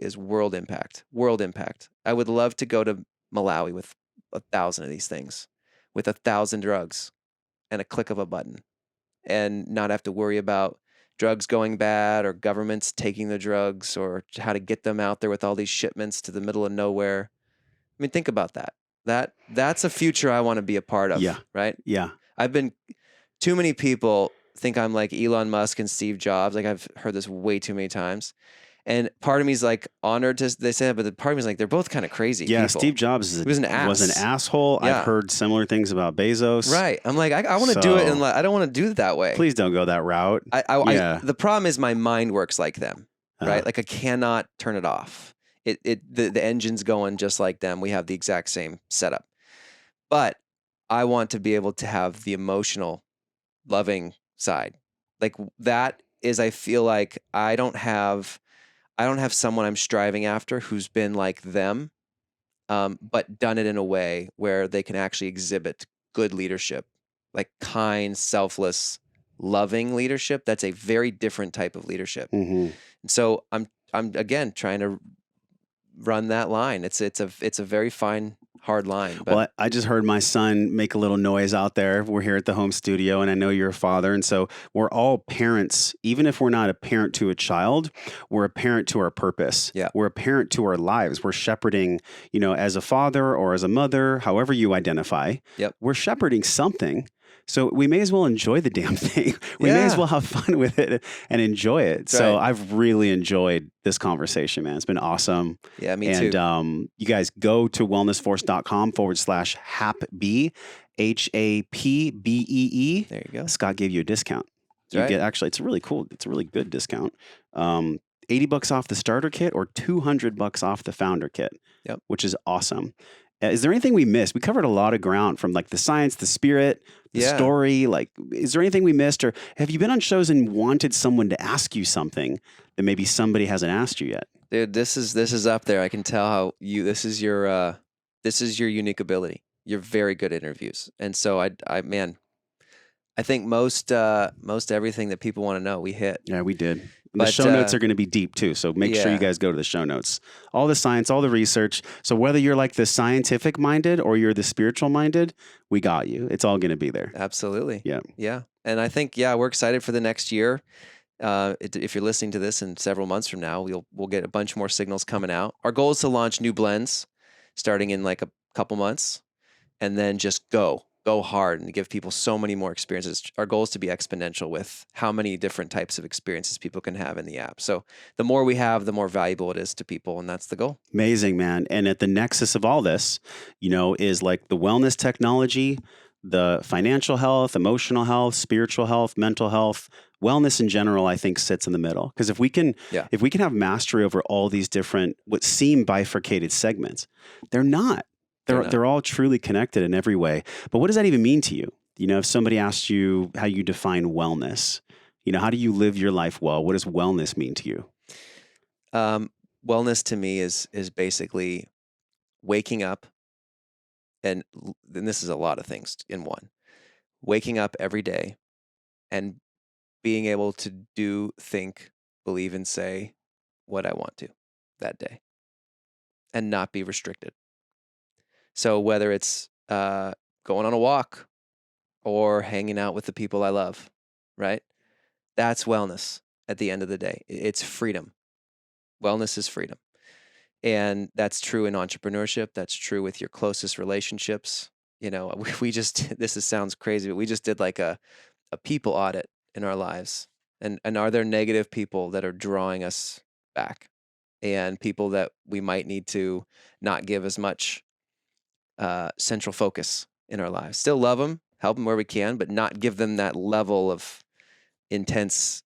[SPEAKER 3] is world impact. World impact. I would love to go to Malawi with 1,000 of these things, with 1,000 drugs, and a click of a button, and not have to worry about drugs going bad or governments taking the drugs or how to get them out there with all these shipments to the middle of nowhere. I mean, think about that. That's a future I want to be a part of.
[SPEAKER 2] Yeah.
[SPEAKER 3] Right.
[SPEAKER 2] Yeah.
[SPEAKER 3] Too many people think I'm like Elon Musk and Steve Jobs. Like I've heard this way too many times. And part of me is like honored to they say that, but the part of me is like, they're both kind of crazy.
[SPEAKER 2] Yeah,
[SPEAKER 3] people.
[SPEAKER 2] Steve Jobs
[SPEAKER 3] was an
[SPEAKER 2] asshole.
[SPEAKER 3] Yeah.
[SPEAKER 2] I've heard similar things about Bezos.
[SPEAKER 3] Right. I'm like, I want to do it, and I don't want to do it that way.
[SPEAKER 2] Please don't go that route.
[SPEAKER 3] The problem is my mind works like them, right? Like I cannot turn it off. The engine's going just like them. We have the exact same setup, but I want to be able to have the emotional, loving side. Like that is, I feel like I don't have someone I'm striving after who's been like them, but done it in a way where they can actually exhibit good leadership, like kind, selfless, loving leadership. That's a very different type of leadership. And so I'm again trying to run that line. It's a very fine, hard line. But
[SPEAKER 2] well, I just heard my son make a little noise out there. We're here at the home studio, and I know you're a father. And so we're all parents. Even if we're not a parent to a child, we're a parent to our purpose.
[SPEAKER 3] Yeah.
[SPEAKER 2] We're a parent to our lives. We're shepherding, as a father or as a mother, however you identify.
[SPEAKER 3] Yep.
[SPEAKER 2] We're shepherding something. So we may as well enjoy the damn thing. We may as well have fun with it and enjoy it.
[SPEAKER 3] That's
[SPEAKER 2] so
[SPEAKER 3] right.
[SPEAKER 2] I've really enjoyed this conversation, man. It's been awesome.
[SPEAKER 3] Yeah, me too.
[SPEAKER 2] And you guys go to wellnessforce.com/Hapbee, HAPBEE.
[SPEAKER 3] There you go.
[SPEAKER 2] Scott gave you a discount. You get, actually, it's a really cool, it's a really good discount. $80 off the starter kit or $200 off the founder kit,
[SPEAKER 3] Yep.
[SPEAKER 2] which is awesome. Is there anything we missed? We covered a lot of ground, from like the science, the spirit, the
[SPEAKER 3] Yeah.
[SPEAKER 2] story. Like, is there anything we missed, or have you been on shows and wanted someone to ask you something that maybe somebody hasn't asked you yet?
[SPEAKER 3] Dude, this is up there. I can tell how this is your unique ability. You're very good at interviews. And so man, I think most everything that people want to know, we hit.
[SPEAKER 2] Yeah, we did. And the
[SPEAKER 3] But,
[SPEAKER 2] show notes are going to be deep too. So make sure you
[SPEAKER 3] yeah.
[SPEAKER 2] guys go to the show notes. All the science, all the research. So whether you're like the scientific minded or you're the spiritual minded, we got you. It's all going to be there.
[SPEAKER 3] Absolutely.
[SPEAKER 2] Yeah.
[SPEAKER 3] Yeah. And I think, we're excited for the next year. If you're listening to this in several months from now, we'll get a bunch more signals coming out. Our goal is to launch new blends starting in like a couple months, and then just go hard and give people so many more experiences. Our goal is to be exponential with how many different types of experiences people can have in the app. So the more we have, the more valuable it is to people, and that's the goal.
[SPEAKER 2] Amazing, man. And at the nexus of all this, is like the wellness technology, the financial health, emotional health, spiritual health, mental health, wellness in general, I think sits in the middle. Because if we can have mastery over all these different, what seem bifurcated segments, they're not. They're all truly connected in every way. But what does that even mean to you? If somebody asks you how you define wellness, how do you live your life well? What does wellness mean to you?
[SPEAKER 3] Wellness to me is basically waking up, and this is a lot of things in one. Waking up every day and being able to do, think, believe, and say what I want to that day, and not be restricted. So whether it's going on a walk or hanging out with the people I love, right? That's wellness at the end of the day. It's freedom. Wellness is freedom. And that's true in entrepreneurship. That's true with your closest relationships. We just, sounds crazy, but we just did like a people audit in our lives. And are there negative people that are drawing us back, and people that we might need to not give as much central focus in our lives? Still love them, help them where we can, but not give them that level of intense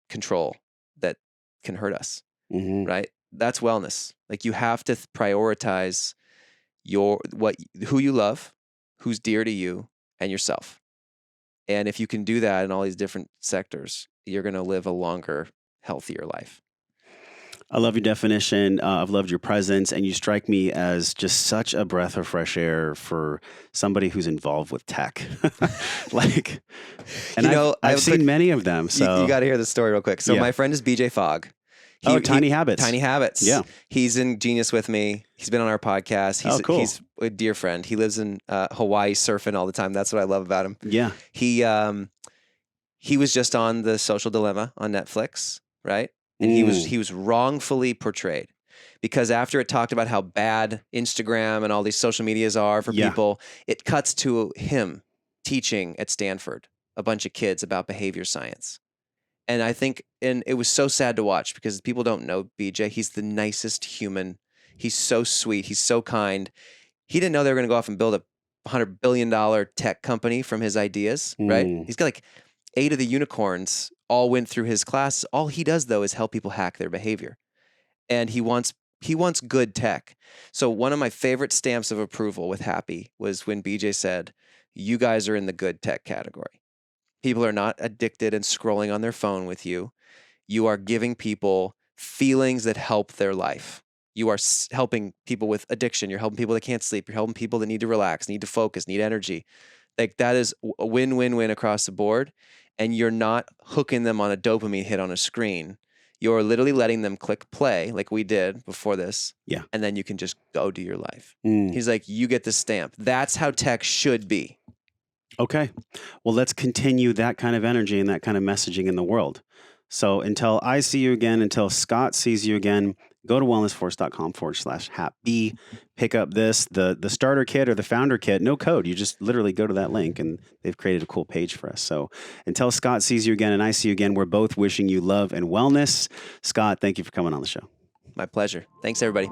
[SPEAKER 3] control that can hurt us.
[SPEAKER 2] Mm-hmm.
[SPEAKER 3] Right? That's wellness. Like, you have to prioritize who you love, who's dear to you, and yourself. And if you can do that in all these different sectors, you're going to live a longer, healthier life.
[SPEAKER 2] I love your definition. I've loved your presence, and you strike me as just such a breath of fresh air for somebody who's involved with tech. I've seen many of them. So
[SPEAKER 3] you got to hear the story real quick. So my friend is BJ Fogg.
[SPEAKER 2] Tiny Habits.
[SPEAKER 3] Tiny Habits.
[SPEAKER 2] Yeah.
[SPEAKER 3] He's in Genius with me. He's been on our podcast.
[SPEAKER 2] Cool.
[SPEAKER 3] He's a dear friend. He lives in Hawaii surfing all the time. That's what I love about him.
[SPEAKER 2] Yeah.
[SPEAKER 3] He was just on The Social Dilemma on Netflix, right? And he was wrongfully portrayed, because after it talked about how bad Instagram and all these social medias are for people, it cuts to him teaching at Stanford a bunch of kids about behavior science. And I think, and it was so sad to watch, because people don't know BJ. He's the nicest human. He's so sweet. He's so kind. He didn't know they were going to go off and build a $100 billion tech company from his ideas, right? He's got like 8 of the unicorns all went through his class. All he does, though, is help people hack their behavior. And he wants good tech. So one of my favorite stamps of approval with Hapbee was when BJ said, "You guys are in the good tech category. People are not addicted and scrolling on their phone with you. You are giving people feelings that help their life. You are helping people with addiction. You're helping people that can't sleep. You're helping people that need to relax, need to focus, need energy. Like, that is a win-win-win across the board. And you're not hooking them on a dopamine hit on a screen. You're literally letting them click play, like we did before this.
[SPEAKER 2] Yeah.
[SPEAKER 3] And then you can just go do your life." He's like, "You get the stamp." That's how tech should be.
[SPEAKER 2] Okay. Well, let's continue that kind of energy and that kind of messaging in the world. So until I see you again, until Scott sees you again, go to wellnessforce.com/Hapbee. Pick up the starter kit or the founder kit. No code. You just literally go to that link, and they've created a cool page for us. So until Scott sees you again and I see you again, we're both wishing you love and wellness. Scott, thank you for coming on the show.
[SPEAKER 3] My pleasure. Thanks, everybody.